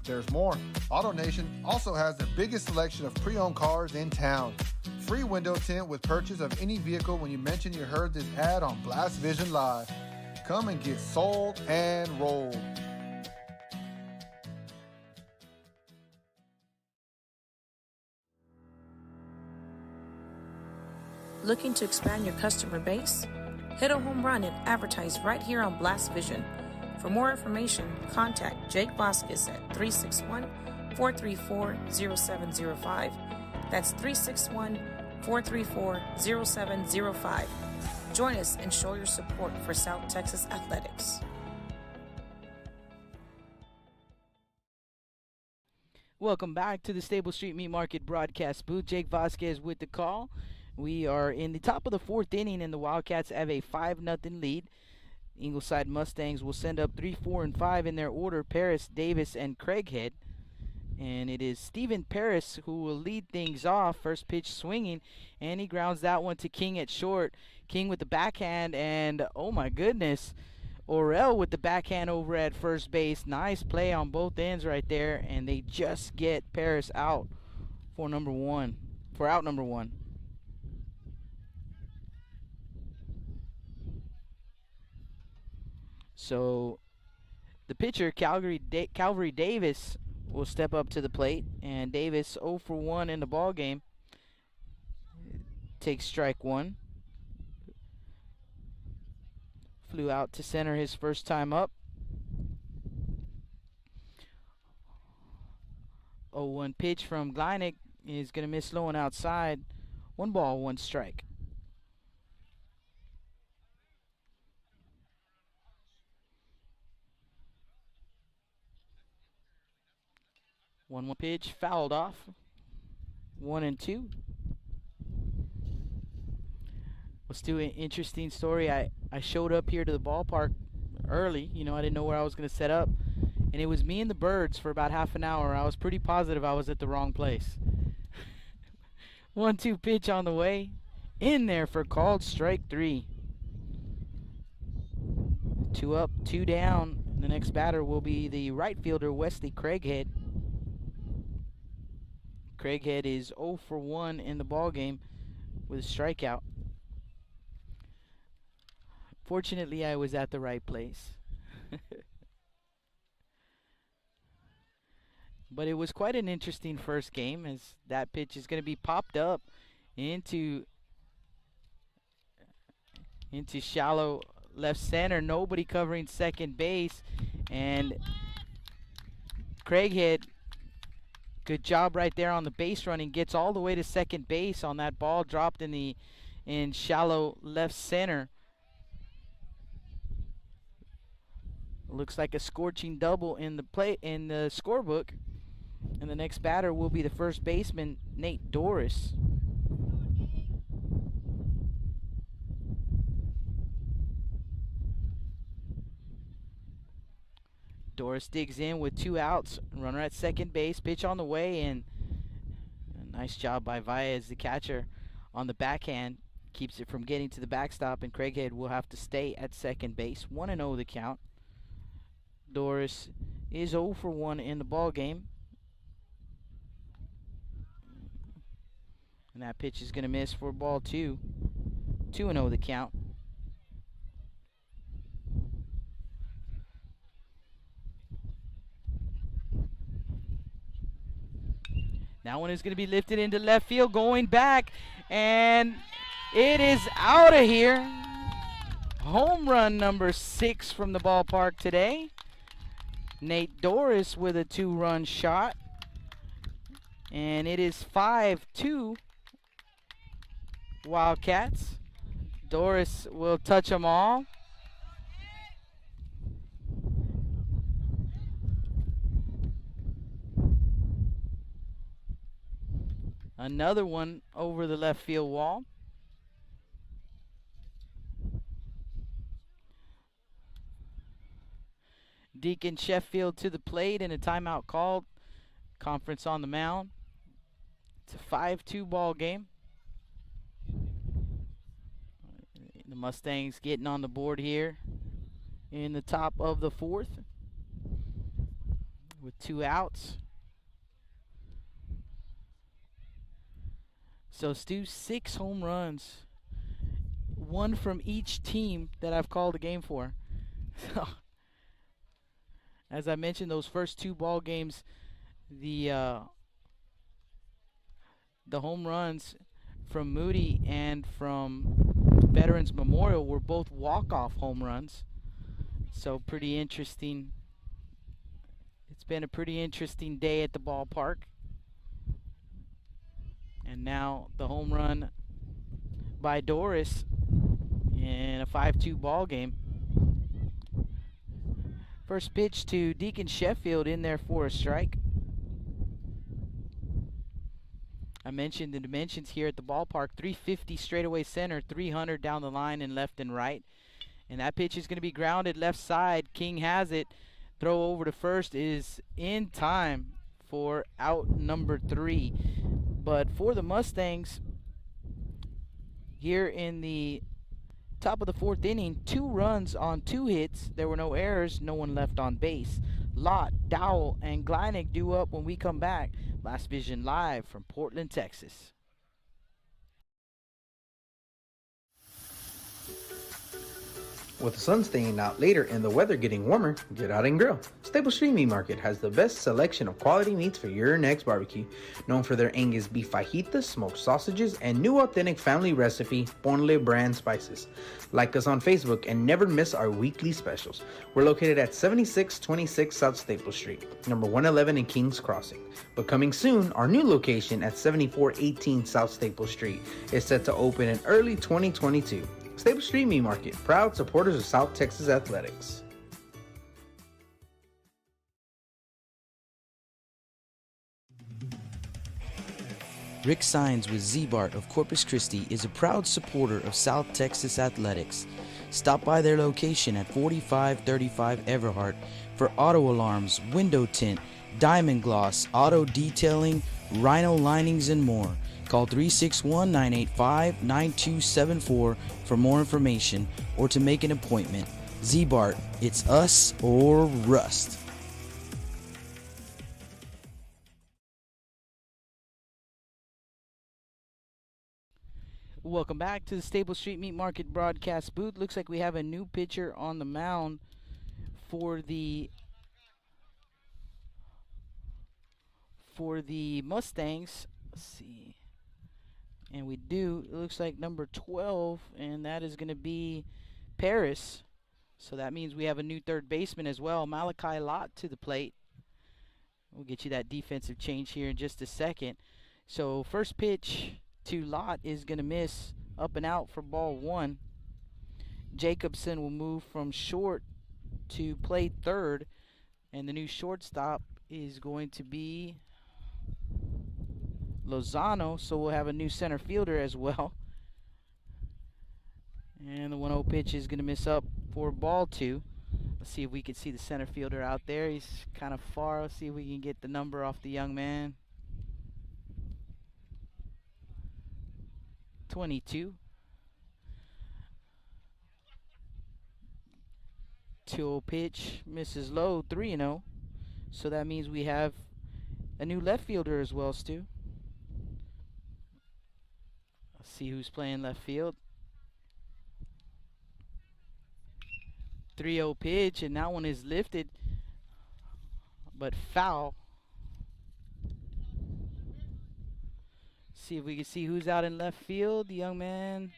there's more. AutoNation also has the biggest selection of pre-owned cars in town. Free window tint with purchase of any vehicle when you mention you heard this ad on Blast Vision Live. Come and get sold and rolled. Looking to expand your customer base? Hit a home run and advertise right here on Blast Vision. For more information, contact Jake Vasquez at 361-434-0705. That's 361-434-0705. Join us and show your support for South Texas athletics. Welcome back to the Stable Street Meat Market broadcast booth. Jake Vasquez with the call. We are in the top of the 4th inning, and the Wildcats have a 5-0 lead. Ingleside Mustangs will send up 3, 4, and 5 in their order: Paris, Davis, and Craighead. And it is Steven Paris who will lead things off. First pitch swinging, and he grounds that one to King at short. King with the backhand, and oh my goodness, Orel with the backhand over at first base. Nice play on both ends right there, and they just get Paris out for out number 1. So the pitcher, Calvary Davis, will step up to the plate, and Davis 0 for 1 in the ball game. Takes strike 1. Flew out to center his first time up. 0-1 pitch from Gleineck is going to miss low and outside. 1 ball, 1 strike. One pitch fouled off. 1-2. Let's do an interesting story. I showed up here to the ballpark early. I didn't know where I was going to set up. And it was me and the birds for about half an hour. I was pretty positive I was at the wrong place. 1-2 pitch on the way. In there for called strike 3. 2 up, 2 down. The next batter will be the right fielder, Wesley Craighead. Craighead is 0 for 1 in the ball game with a strikeout. Fortunately, I was at the right place. But it was quite an interesting first game, as that pitch is going to be popped up into shallow left center. Nobody covering second base, and Craighead, good job right there on the base running, gets all the way to second base on that ball dropped in shallow left center. Looks like a scorching double in the scorebook. And the next batter will be the first baseman, Nate Doris. Doris digs in with 2 outs. Runner at second base. Pitch on the way, and a nice job by Vaez, the catcher, on the backhand. Keeps it from getting to the backstop, and Craighead will have to stay at second base. 1-0 the count. Doris is 0 for 1 in the ball game. And that pitch is going to miss for ball 2. 2-0 the count. That one is going to be lifted into left field, going back, and it is out of here. Home run number 6 from the ballpark today. Nate Doris with a 2-run shot. And it is 5-2 Wildcats. Doris will touch them all. Another one over the left field wall. Deacon Sheffield to the plate and a timeout called. Conference on the mound. It's a 5-2 ball game. The Mustangs getting on the board here in the top of the 4th with 2 outs. So Stu, 6 home runs, 1 from each team that I've called a game for. As I mentioned, those first 2 ball games, the home runs from Moody and from Veterans Memorial were both walk-off home runs. So pretty interesting. It's been a pretty interesting day at the ballpark. And now the home run by Doris in a 5-2 ball game. First pitch to Deacon Sheffield in there for a strike. I mentioned the dimensions here at the ballpark. 350 straightaway center, 300 down the line and left and right. And that pitch is going to be grounded left side. King has it. Throw over to first is in time for out number 3. But for the Mustangs, here in the top of the 4th inning, 2 runs on 2 hits. There were no errors, no one left on base. Lott, Dowell, and Gleinig due up when we come back. Last Vision live from Portland, Texas. With the sun staying out later and the weather getting warmer, get out and grill. Stable Street Meat Market has the best selection of quality meats for your next barbecue. Known for their Angus beef fajitas, smoked sausages, and new authentic family recipe Ponle brand spices. Like us on Facebook and never miss our weekly specials. We're located at 7626 South Staple Street, number 111 in Kings Crossing. But coming soon, our new location at 7418 South Staple Street is set to open in early 2022. Stable Street Meat Market, proud supporters of South Texas Athletics. Rick Sines with Z-Bart of Corpus Christi is a proud supporter of South Texas Athletics. Stop by their location at 4535 Everhart for auto alarms, window tint, diamond gloss, auto detailing, rhino linings, and more. Call 361-985-9274 for more information or to make an appointment. Z-Bart, it's us or rust. Welcome back to the Stable Street Meat Market broadcast booth. Looks like we have a new pitcher on the mound for the Mustangs. Let's see. And we do. It looks like number 12, and that is going to be Paris. So that means we have a new third baseman as well. Malachi Lott to the plate. We'll get you that defensive change here in just a second. So first pitch to Lott is going to miss, up and out for ball 1. Jacobson will move from short to play third, and the new shortstop is going to be Lozano, so we'll have a new center fielder as well. And the 1-0 pitch is going to miss up for ball 2. Let's see if we can see the center fielder out there. He's kind of far. Let's see if we can get the number off the young man. 22. 2-0 pitch misses low, 3-0. So that means we have a new left fielder as well, Stu. Let's see who's playing left field. 3-0 pitch, and that one is lifted, but foul. See if we can see who's out in left field. The young man.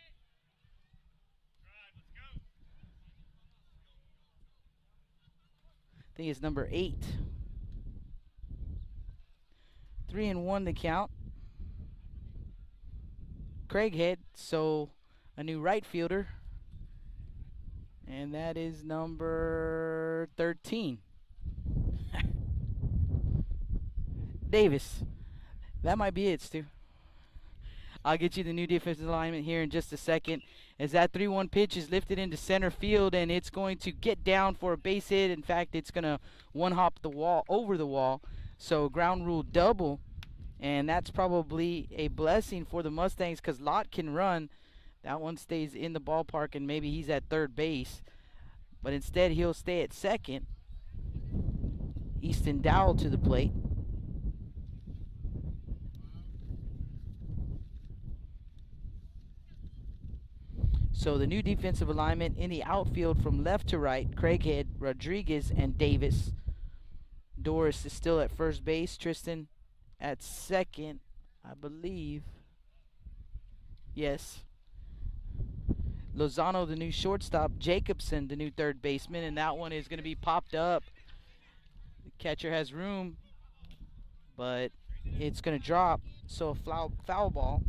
think it's number 8. 3-1 the count. Craighead, so a new right fielder. And that is number 13. Davis. That might be it, Stu. I'll get you the new defensive alignment here in just a second. As that 3-1 pitch is lifted into center field, and it's going to get down for a base hit. In fact, it's going to one-hop the wall, over the wall. So ground rule double, and that's probably a blessing for the Mustangs because Lott can run. That one stays in the ballpark, and maybe he's at third base. But instead, he'll stay at second. Easton Dowell to the plate. So the new defensive alignment in the outfield from left to right, Craighead, Rodriguez, and Davis. Doris is still at first base. Tristan at second, I believe. Yes. Lozano, the new shortstop. Jacobson, the new third baseman. And that one is going to be popped up. The catcher has room, but it's going to drop. So a foul ball.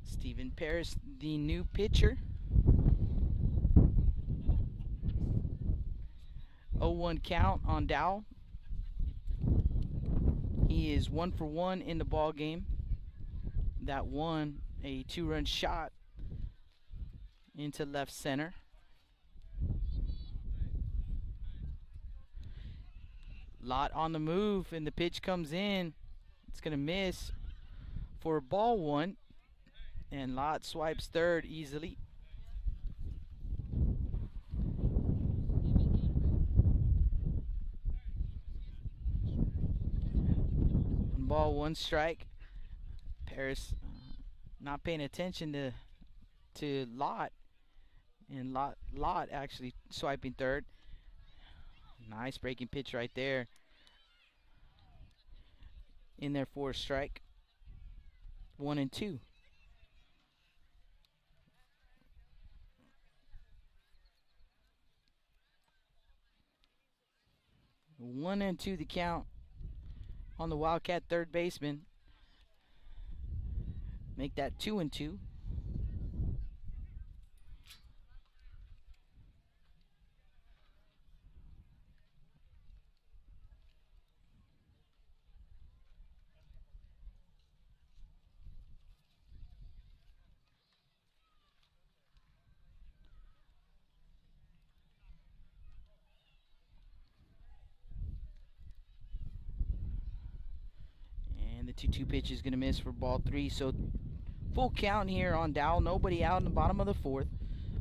Stephen Paris, the new pitcher. 0-1 count on Dowell. He is 1 for 1 in the ball game. That one, a 2-run shot into left center. Lott on the move, and the pitch comes in. It's going to miss for ball 1. And Lott swipes third easily. Ball 1 strike. Paris not paying attention to Lott. And Lott actually swiping third. Nice breaking pitch right there. In there for a strike. 1-2. One and two the count on the Wildcat third baseman. Make that 2-2. And the 2-2 pitch is going to miss for ball 3. So full count here on Dowell. Nobody out in the bottom of the 4th.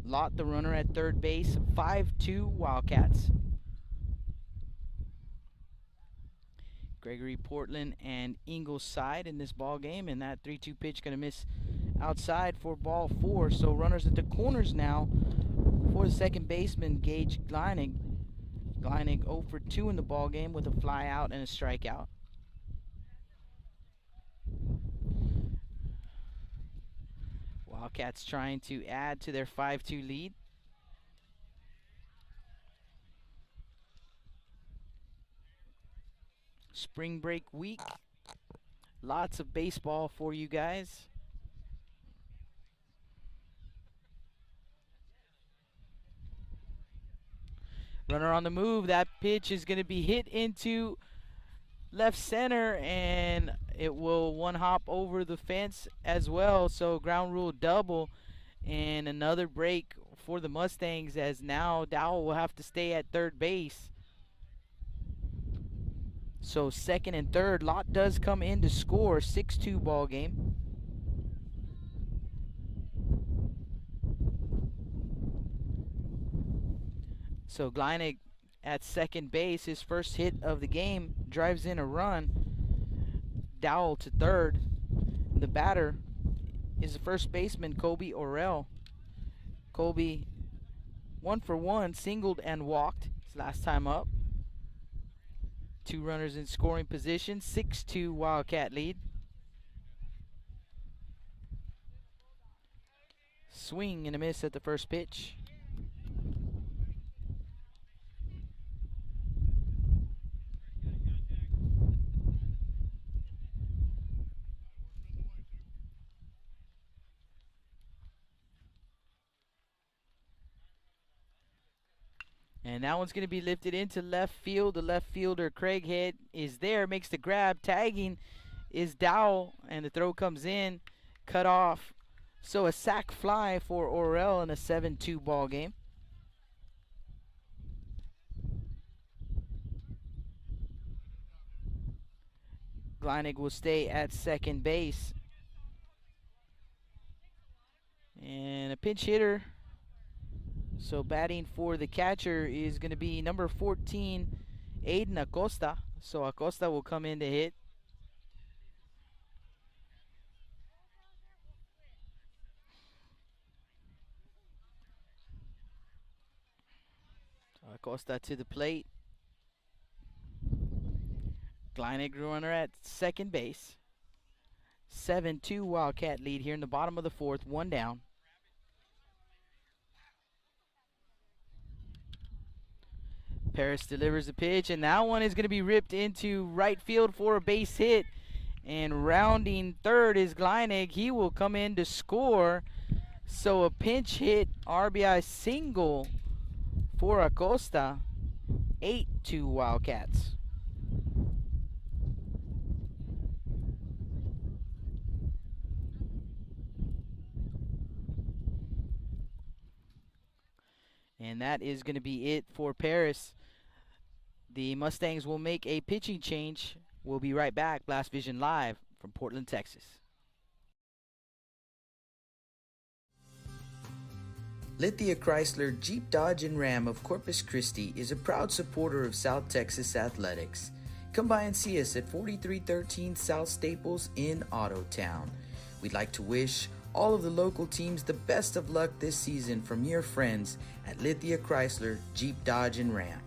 Lott, the runner at third base. 5-2 Wildcats. Gregory-Portland and Ingleside in this ball game, and that 3-2 pitch going to miss outside for ball 4. So runners at the corners now for the second baseman, Gage Gleinig. Gleinig 0 for 2 in the ball game with a fly out and a strikeout. Wildcats trying to add to their 5-2 lead. Spring break week. Lots of baseball for you guys. Runner on the move. That pitch is going to be hit into left center, and it will one hop over the fence as well. So ground rule double, and another break for the Mustangs, as now Dowell will have to stay at third base. So second and third. Lott does come in to score. 6-2 ball game. So Gleinig at second base, his first hit of the game, drives in a run. Dowell to third. The batter is the first baseman, Kobe Orell. Kobe 1 for 1, singled and walked his last time up. 2 runners in scoring position. 6-2 Wildcat lead. Swing and a miss at the first pitch. And that one's going to be lifted into left field. The left fielder, Craighead, is there, makes the grab. Tagging is Dowell, and the throw comes in, cut off. So a sac fly for Orel in a 7-2 ball game. Gleinig will stay at second base. And a pinch hitter. So batting for the catcher is going to be number 14, Aiden Acosta. So Acosta will come in to hit. Acosta to the plate. Gleinig runner at second base. 7-2 Wildcat lead here in the bottom of the fourth, one down. Paris delivers the pitch, and that one is going to be ripped into right field for a base hit. And rounding third is Gleinig. He will come in to score. So a pinch hit RBI single for Acosta. 8-2 Wildcats. And that is going to be it for Paris. The Mustangs will make a pitching change. We'll be right back. Blast Vision live from Portland, Texas. Lithia Chrysler Jeep Dodge and Ram of Corpus Christi is a proud supporter of South Texas athletics. Come by and see us at 4313 South Staples in Ottotown. We'd like to wish all of the local teams the best of luck this season from your friends at Lithia Chrysler Jeep Dodge and Ram.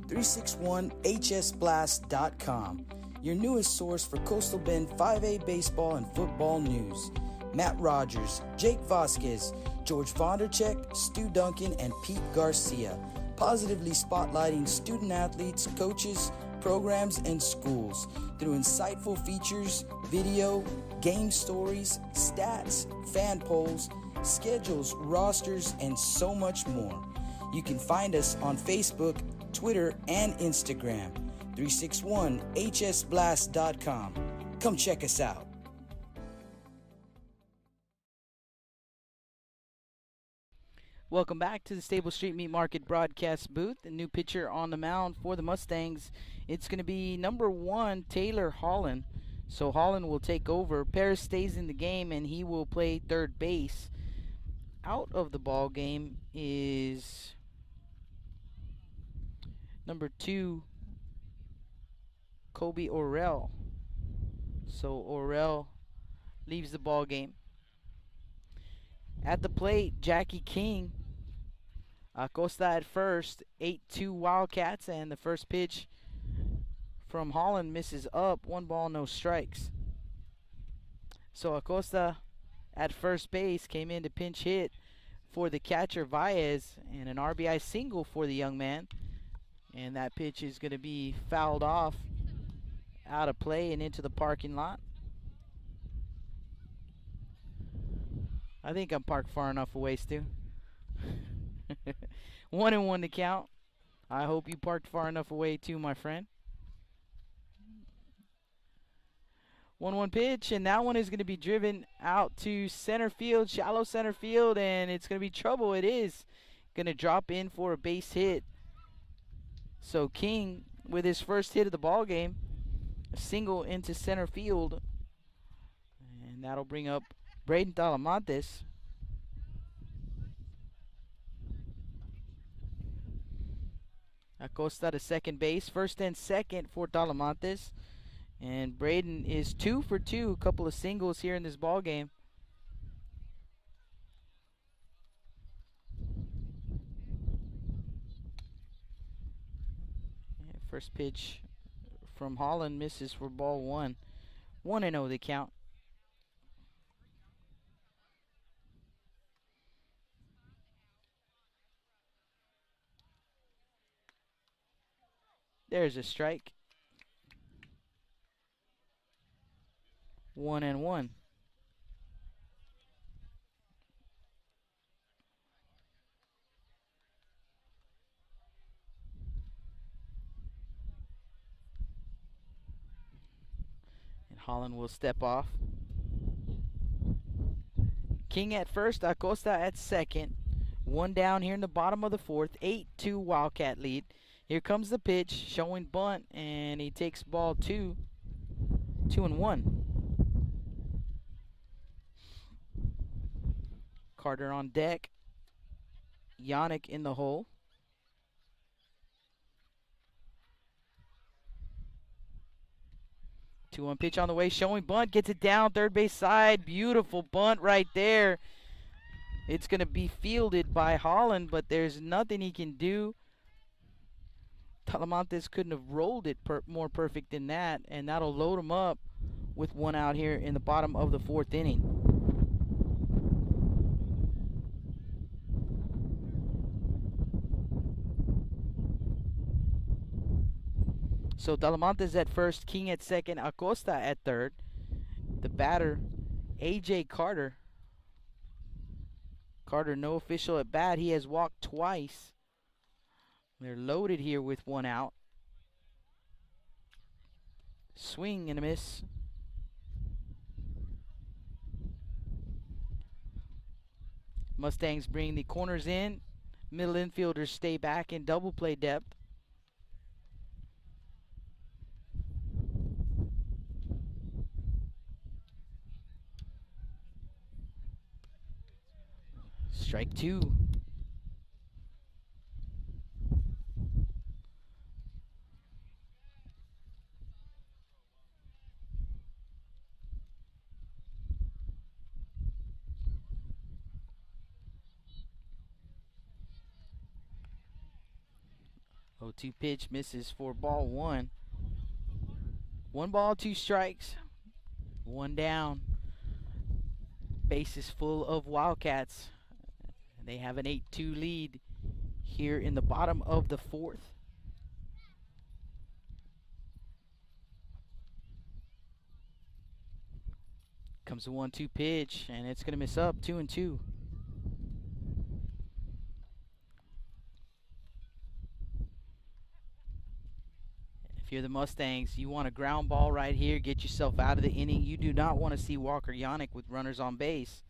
.361hsblast.com, your newest source for Coastal Bend 5A baseball and football news. Matt Rogers, Jake Vasquez, George Vondercheck, Stu Duncan, and Pete Garcia, positively spotlighting student athletes, coaches, programs, and schools through insightful features, video, game stories, stats, fan polls, schedules, rosters, and so much more. You can find us on Facebook, Twitter, and Instagram. 361hsblast.com. Come check us out. Welcome back to the Stable Street Meat Market broadcast booth. A new pitcher on the mound for the Mustangs. It's going to be number 1, Taylor Holland. So Holland will take over. Paris stays in the game, and he will play third base. Out of the ball game is number 2, Kobe Orel. So Orel leaves the ball game. At the plate, Jackie King. Acosta at first, 8-2 Wildcats, and the first pitch from Holland misses up. 1 ball, no strikes. So Acosta at first base came in to pinch hit for the catcher Baez, and an RBI single for the young man. And that pitch is going to be fouled off out of play and into the parking lot. I think I'm parked far enough away, Stu. 1-1 to count. I hope you parked far enough away too, my friend. 1-1 pitch, and that one is going to be driven out to center field, shallow center field, and it's going to be trouble. It is going to drop in for a base hit. So King, with his first hit of the ball game, a single into center field, and that'll bring up Braden Talamantes. Acosta to second base, first and second for Talamantes, and Braden is 2 for 2, a couple of singles here in this ball game. First pitch from Holland misses for ball one. 1-0 the count. There's a strike. 1-1. And Holland will step off. King at first, Acosta at second. One down here in the bottom of the fourth. 8-2 Wildcat lead. Here comes the pitch, showing bunt, and he takes ball 2. 2-1. Carter on deck. Yannick in the hole. 2-1 pitch on the way, showing bunt, gets it down third base side. Beautiful bunt right there. It's going to be fielded by Holland, but there's nothing he can do. Talamantes couldn't have rolled it more perfect than that, and that'll load him up with one out here in the bottom of the fourth inning. So Talamantes at first, King at second, Acosta at third. The batter, A.J. Carter. Carter, no official at bat. He has walked twice. They're loaded here with one out. Swing and a miss. Mustangs bring the corners in. Middle infielders stay back in double play depth. Strike 2. Oh, 2 pitch misses for ball 1. 1 ball, 2 strikes. 1 down. Bases full of Wildcats. They have an 8-2 lead here in the bottom of the fourth. Comes the 1-2 pitch, and it's going to miss up. 2-2. If you're the Mustangs, you want a ground ball right here, get yourself out of the inning. You do not want to see Walker Yannick with runners on base.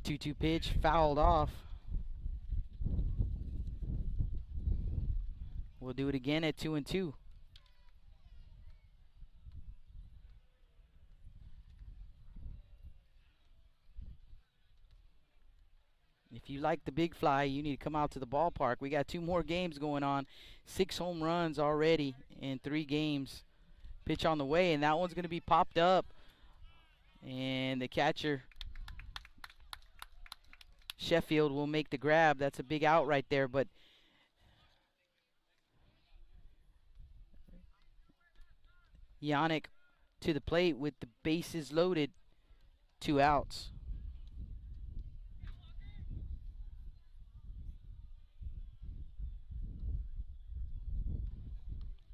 2-2 pitch, fouled off. We'll do it again at 2-2. If you like the big fly, you need to come out to the ballpark. We got 2 more games going on. 6 home runs already in 3 games. Pitch on the way, and that one's going to be popped up. And the catcher, Sheffield, will make the grab. That's a big out right there, but Yannick to the plate with the bases loaded. 2 outs.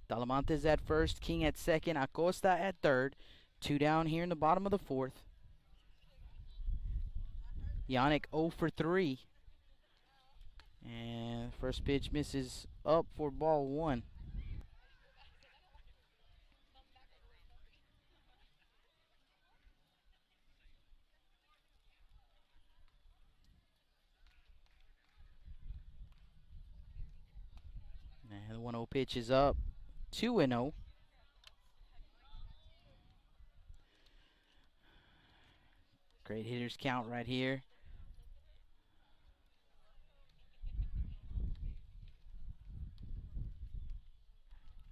Talamantes at first, King at second, Acosta at third. 2 down here in the bottom of the fourth. Yannick 0 for 3. And first pitch misses up for ball 1. And the 1-0 pitch is up. 2-0. Great hitters count right here.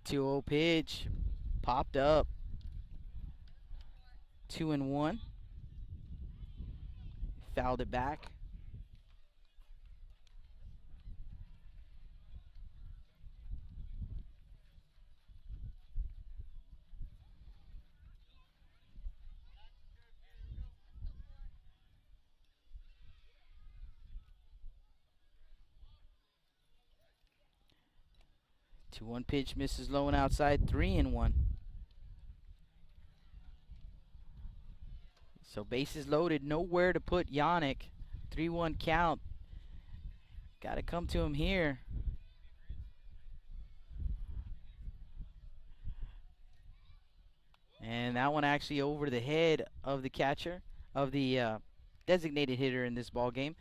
Two-0 pitch, popped up. 2-1. Fouled it back. 2-1 pitch misses low and outside, 3-1. So bases loaded, nowhere to put Yannick. 3-1 count. Got to come to him here. And that one actually over the head of the catcher, of the designated hitter in this ball game.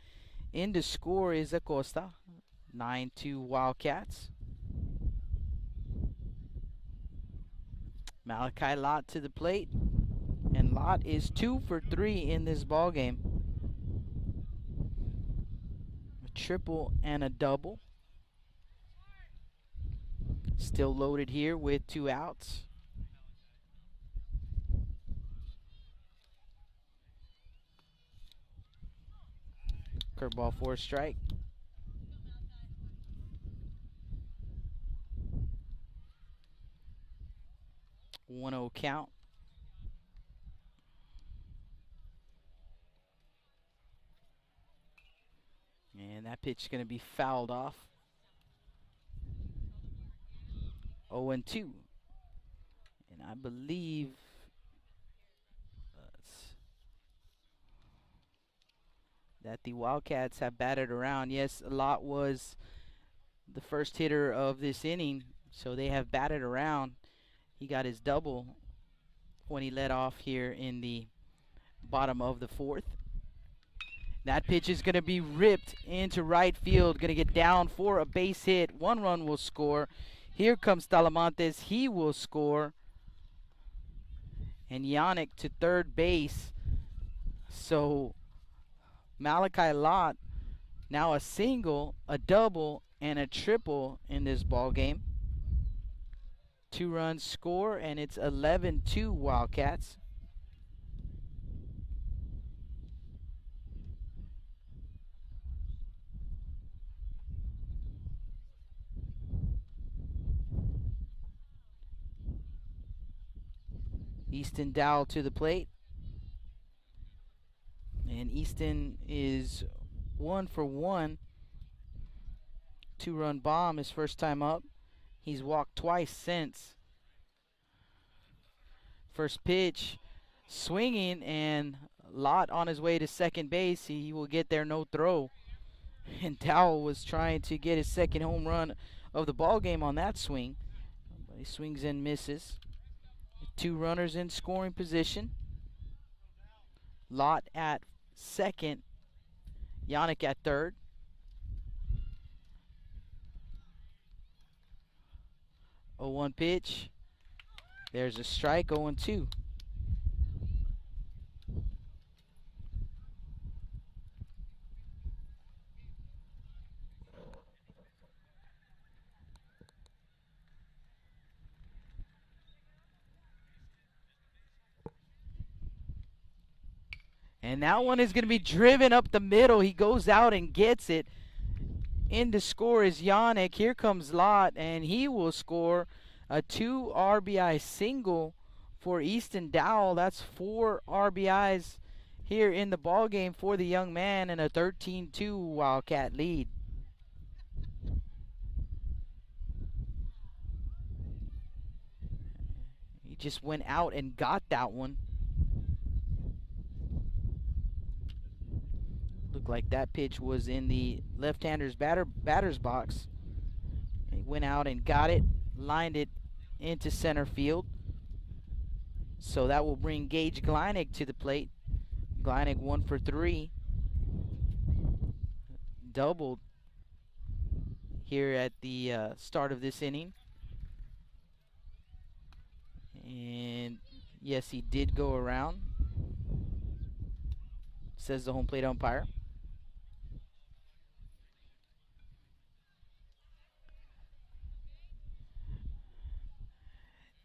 In to score is Acosta. 9-2 Wildcats. Malachi Lott to the plate. And Lott is 2 for 3 in this ball game. A triple and a double. Still loaded here with 2 outs. Curveball for a strike. One 0 count. And that pitch is going to be fouled off. 0-2. And I believe that the Wildcats have batted around. Yes, Lott was the first hitter of this inning, so they have batted around. He got his double when he led off here in the bottom of the 4th. That pitch is going to be ripped into right field. Going to get down for a base hit. 1 run will score. Here comes Talamantes. He will score. And Yannick to third base. So Malachi Lott now a single, a double, and a triple in this ball game. 2 runs score, and it's 11-2 Wildcats. Easton Dowell to the plate. And Easton is 1 for 1. 2-run bomb his first time up. He's walked twice since. First pitch, swinging, and Lott on his way to second base. He will get there, no throw. And Dowell was trying to get his second home run of the ball game on that swing. But he swings and misses. 2 runners in scoring position. Lott at second, Yannick at third. 0-1 pitch. There's a strike, 0-2. And that one is going to be driven up the middle. He goes out and gets it. In to score is Yannick. Here comes Lott, and he will score a 2 RBI single for Easton Dowell. That's 4 RBIs here in the ball game for the young man, and a 13-2 Wildcat lead. He just went out and got that one. Looked like that pitch was in the left-hander's batter's box. He went out and got it, lined it into center field. So that will bring Gage Gleinig to the plate. Gleinig 1 for 3. Doubled here at the start of this inning. And yes, he did go around, says the home plate umpire.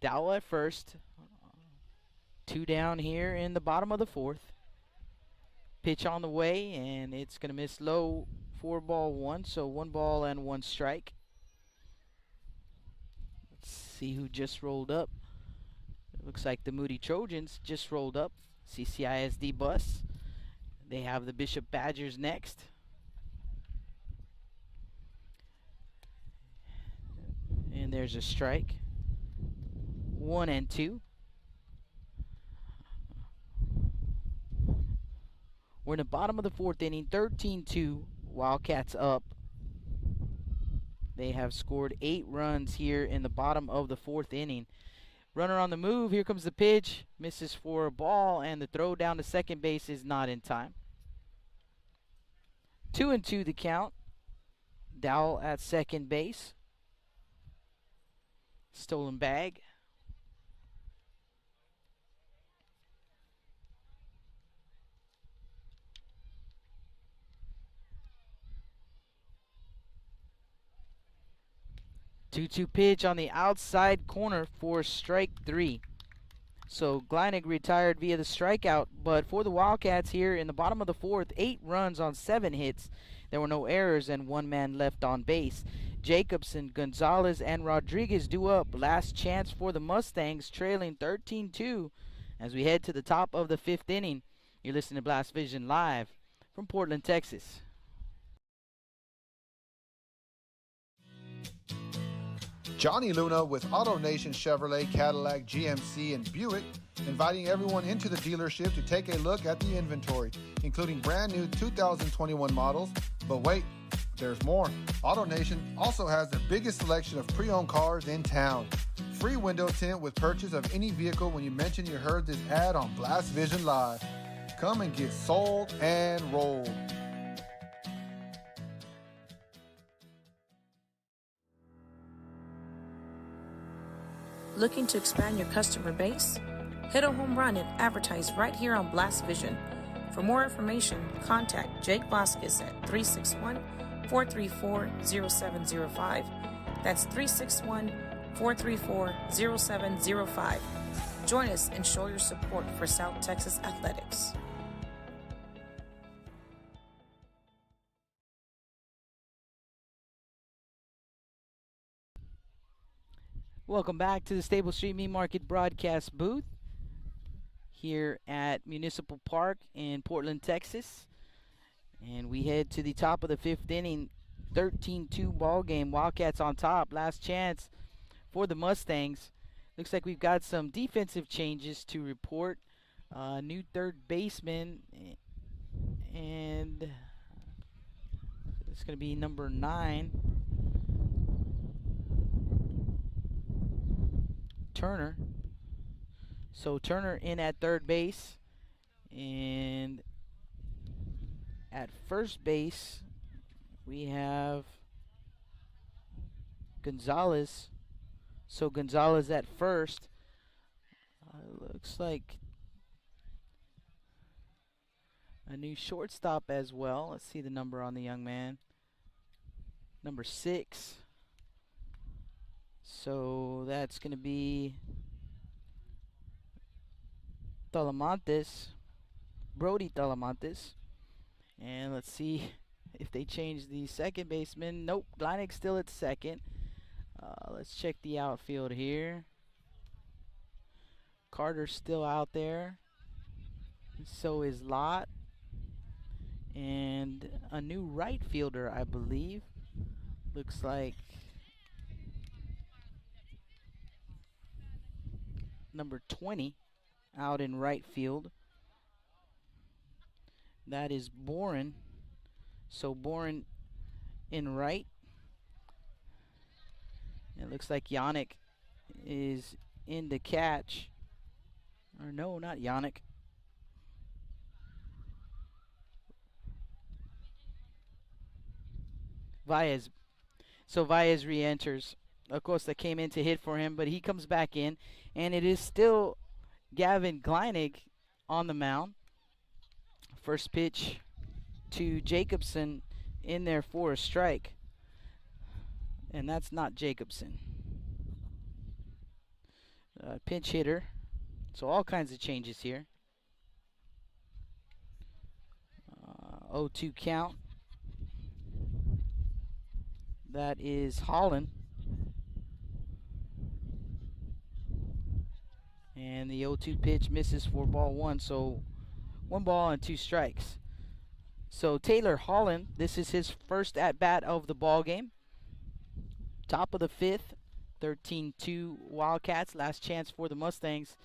Dowell at first. 2 down here in the bottom of the 4th. Pitch on the way, and it's going to miss low. 4-1, so 1 ball and 1 strike. Let's see who just rolled up. It looks like the Moody Trojans just rolled up. CCISD bus. They have the Bishop Badgers next. And there's a strike. 1-2. We're in the bottom of the fourth inning, 13-2. Wildcats up. They have scored 8 runs here in the bottom of the fourth inning. Runner on the move. Here comes the pitch. Misses for a ball, and the throw down to second base is not in time. 2-2 the count. Dowell at second base. Stolen bag. Two-two pitch on the outside corner for strike 3. So Gleinig retired via the strikeout, but for the Wildcats here in the bottom of the fourth, 8 runs on 7 hits. There were no errors and 1 man left on base. Jacobson, Gonzalez, and Rodriguez due up. Last chance for the Mustangs, trailing 13-2 as we head to the top of the 5th inning. You're listening to Blast Vision live from Portland, Texas. Johnny Luna with Auto Nation Chevrolet, Cadillac, GMC, and Buick, inviting everyone into the dealership to take a look at the inventory, including brand new 2021 models. But wait, there's more. Auto Nation also has the biggest selection of pre-owned cars in town. Free window tint with purchase of any vehicle when you mention you heard this ad on Blast Vision Live. Come and get sold and rolled. Looking to expand your customer base? Hit a home run and advertise right here on Blast Vision. For more information, contact Jake Vasquez at 361-434-0705. That's 361-434-0705. Join us and show your support for South Texas athletics. Welcome back to the Stable Street Meat Market broadcast booth here at Municipal Park in Portland, Texas. And we head to the top of the 5th inning, 13-2 ball game. Wildcats on top. Last chance for the Mustangs. Looks like we've got some defensive changes to report. New third baseman, and it's going to be number 9. Turner. So Turner in at third base, and at first base we have Gonzalez. So Gonzalez at first. Looks like a new shortstop as well. Let's see the number on the young man. Number 6. So that's going to be Brody Talamantes. And let's see if they change the second baseman. Nope, Gleinig's still at second. Let's check the outfield here. Carter's still out there. So is Lott. And a new right fielder, I believe. Looks like number 20 out in right field. That is Boren. So Boren in right. It looks like Yannick is in the catch. Or no, not Yannick. Baez. So Baez re-enters. Of course, that came in to hit for him, but he comes back in. And it is still Gavin Gleinig on the mound. First pitch to Jacobson in there for a strike. And that's not Jacobson. Pinch hitter. So all kinds of changes here. 0-2 count. That is Holland. And the 0-2 pitch misses for ball 1. So 1 ball and 2 strikes. So Taylor Holland, this is his first at bat of the ball game. Top of the 5th, 13-2 Wildcats. Last chance for the Mustangs.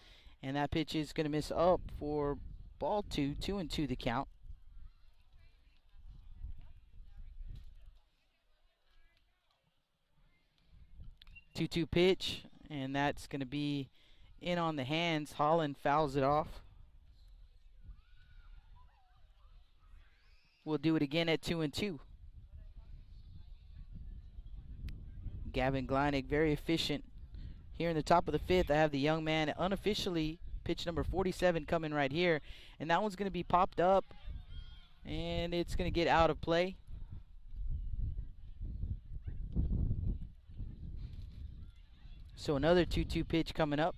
And that pitch is going to miss up for ball 2. 2-2 the count. 2-2 pitch, and that's going to be in on the hands. Holland fouls it off. We'll do it again at 2-2. Gavin Gleinig, very efficient. Here in the top of the fifth, I have the young man unofficially, pitch number 47 coming right here. And that one's going to be popped up, and it's going to get out of play. So another 2-2 pitch coming up.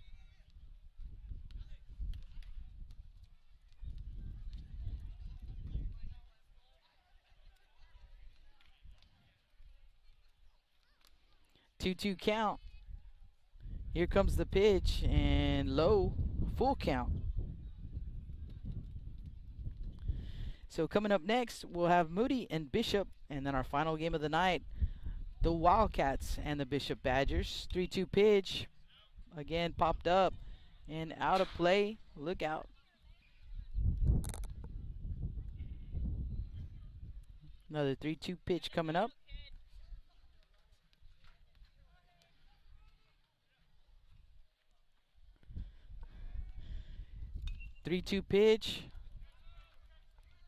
Two-two count. Here comes the pitch, and low, full count. So coming up next, we'll have Moody and Bishop, and then our final game of the night, the Wildcats and the Bishop Badgers. 3-2 pitch, again popped up and out of play. Look out. Another 3-2 pitch coming up. Three-two pitch.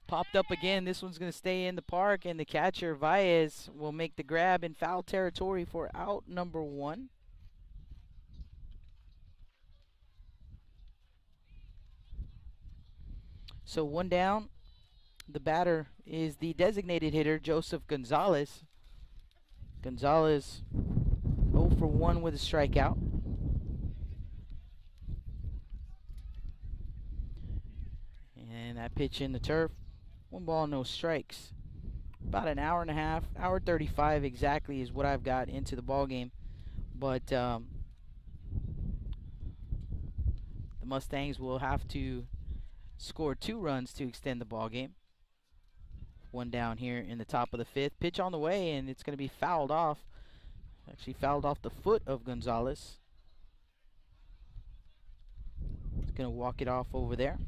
Popped up again. This one's going to stay in the park, and the catcher, Valles, will make the grab in foul territory for out number 1. So 1 down. The batter is the designated hitter, Joseph Gonzalez. Gonzalez 0 for 1 with a strikeout. And that pitch in the turf. 1 ball, no strikes. About an hour and a half, hour 35 exactly is what I've got into the ball game. But the Mustangs will have to score 2 runs to extend the ball game. 1 down here in the top of the 5th. Pitch on the way, and it's going to be fouled off. Actually fouled off the foot of Gonzalez. He's going to walk it off over there.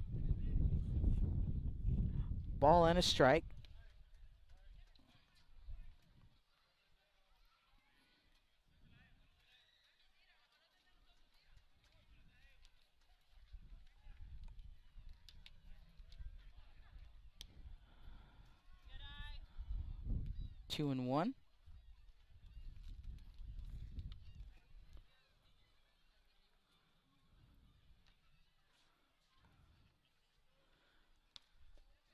Ball and a strike. Two and one.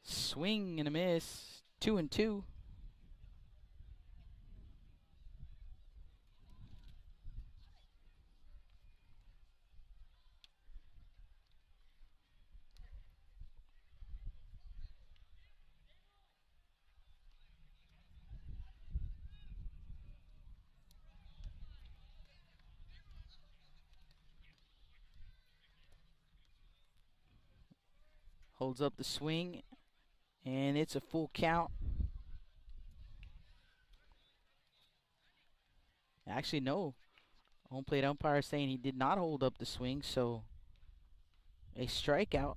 Swing and a miss. 2-2. Holds up the swing, and it's a full count. Actually, no. Home plate umpire saying he did not hold up the swing, so a strikeout.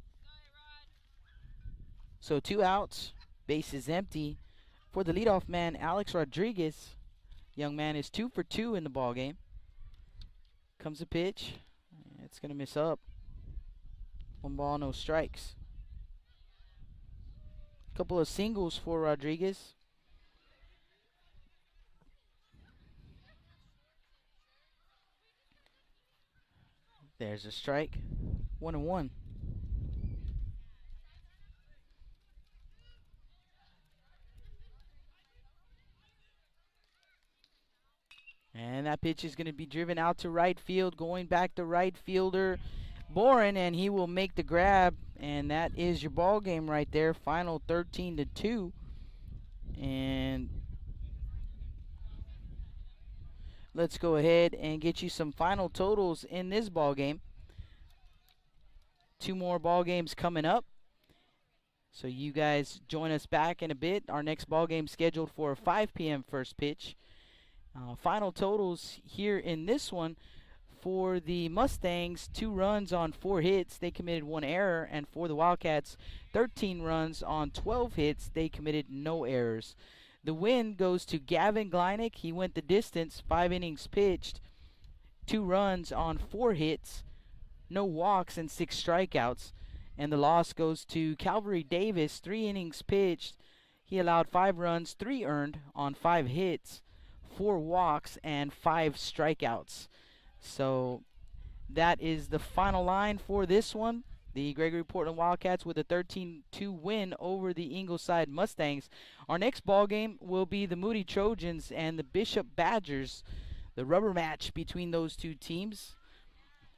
So 2 outs, base is empty. For the leadoff man, Alex Rodriguez. Young man is 2 for 2 in the ball game. Comes a pitch. It's going to miss up. 1 ball, no strikes. Couple of singles for Rodriguez. There's a strike. 1-1. And that pitch is going to be driven out to right field. Going back to right fielder Boren, and he will make the grab. And that is your ball game right there. Final 13-2. And let's go ahead and get you some final totals in this ball game. 2 more ball games coming up. So you guys join us back in a bit. Our next ball game scheduled for a 5 p.m. first pitch. Final totals here in this one. For the Mustangs, 2 runs on 4 hits. They committed 1 error. And for the Wildcats, 13 runs on 12 hits. They committed no errors. The win goes to Gavin Gleineck. He went the distance, 5 innings pitched, 2 runs on 4 hits, no walks, and 6 strikeouts. And the loss goes to Calvary Davis, 3 innings pitched. He allowed 5 runs, 3 earned on 5 hits, 4 walks, and 5 strikeouts. So that is the final line for this one. The Gregory-Portland Wildcats with a 13-2 win over the Ingleside Mustangs. Our next ball game will be the Moody Trojans and the Bishop Badgers. The rubber match between those two teams.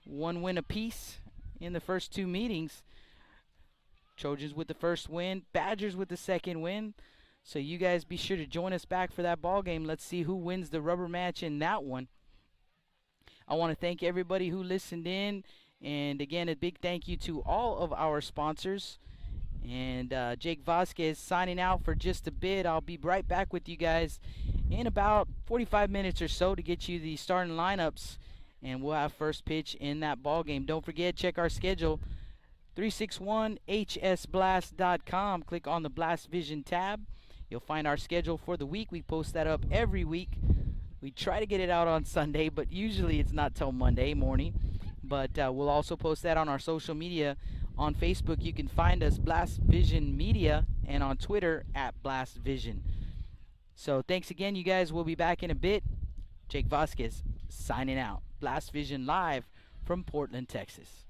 1 win apiece in the first 2 meetings. Trojans with the first win, Badgers with the second win. So you guys be sure to join us back for that ball game. Let's see who wins the rubber match in that one. I want to thank everybody who listened in. And again, a big thank you to all of our sponsors. And Jake Vasquez signing out for just a bit. I'll be right back with you guys in about 45 minutes or so to get you the starting lineups. And we'll have first pitch in that ball game. Don't forget, check our schedule. 361hsblast.com. Click on the Blast Vision tab. You'll find our schedule for the week. We post that up every week. We try to get it out on Sunday, but usually it's not till Monday morning. But we'll also post that on our social media. On Facebook, you can find us, Blast Vision Media, and on Twitter, @BlastVision. So thanks again, you guys. We'll be back in a bit. Jake Vasquez signing out. Blast Vision live from Portland, Texas.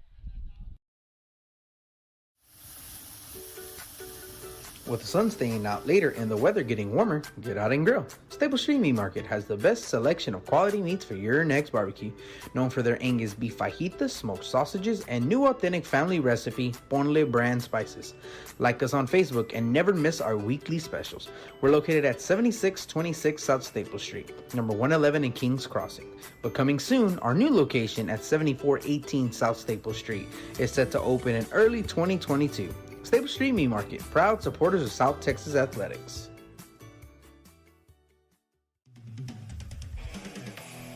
With the sun staying out later and the weather getting warmer, get out and grill. Staple Street Meat Market has the best selection of quality meats for your next barbecue. Known for their Angus beef fajitas, smoked sausages, and new authentic family recipe Ponle brand spices. Like us on Facebook and never miss our weekly specials. We're located at 7626 South Staple Street, number 111 in Kings Crossing. But coming soon, our new location at 7418 South Staple Street is set to open in early 2022. Staple Street Meat Market, proud supporters of South Texas Athletics.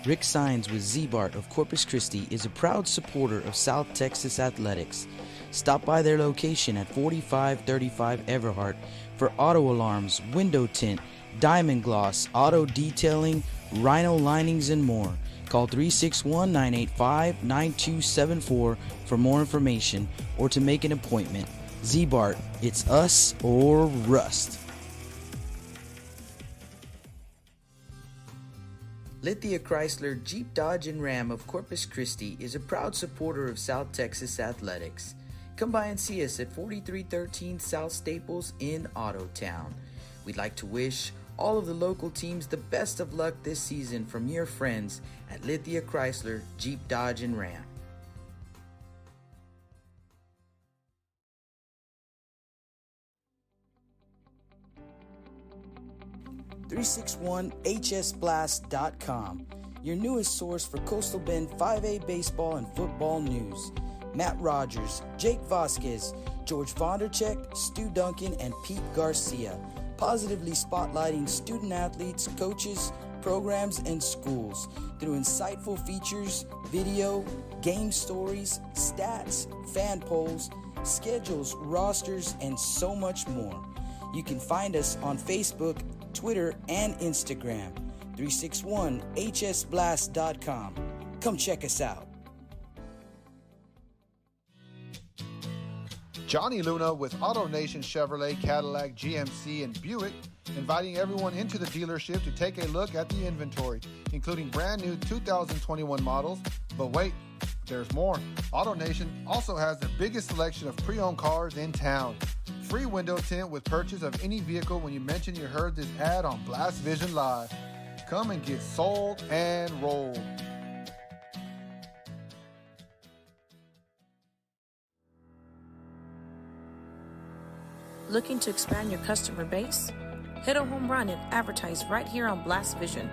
Rick Sines with Z-Bart of Corpus Christi is a proud supporter of South Texas Athletics. Stop by their location at 4535 Everhart for auto alarms, window tint, diamond gloss, auto detailing, rhino linings, and more. Call 361-985-9274 for more information or to make an appointment. Z-Bart, it's us or rust. Lithia Chrysler Jeep Dodge and Ram of Corpus Christi is a proud supporter of South Texas Athletics. Come by and see us at 4313 South Staples in Autotown. We'd like to wish all of the local teams the best of luck this season from your friends at Lithia Chrysler Jeep Dodge and Ram. 361hsblast.com, your newest source for Coastal Bend 5A baseball and football news. Matt Rogers, Jake Vasquez, George Vondercheck, Stu Duncan, and Pete Garcia, positively spotlighting student athletes, coaches, programs, and schools through insightful features, video, game stories, stats, fan polls, schedules, rosters, and so much more. You can find us on Facebook, Twitter, and Instagram. 361hsblast.com. Come check us out. Johnny Luna with AutoNation Chevrolet, Cadillac, GMC, and Buick, inviting everyone into the dealership to take a look at the inventory, including brand new 2021 models. But wait, there's more. AutoNation also has the biggest selection of pre-owned cars in town. Free window tint with purchase of any vehicle when you mention you heard this ad on Blast Vision Live. Come and get sold and rolled. Looking to expand your customer base? Hit a home run and advertise right here on Blast Vision.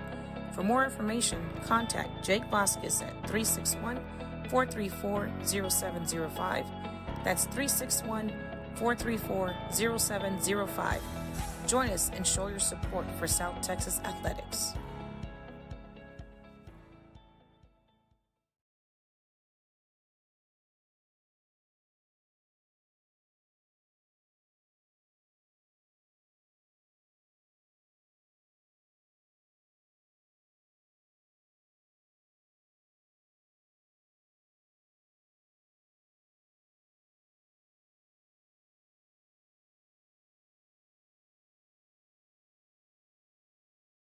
For more information, contact Jake Vasquez at 361-434-0705. That's 361-434-0705. Join us and show your support for South Texas Athletics.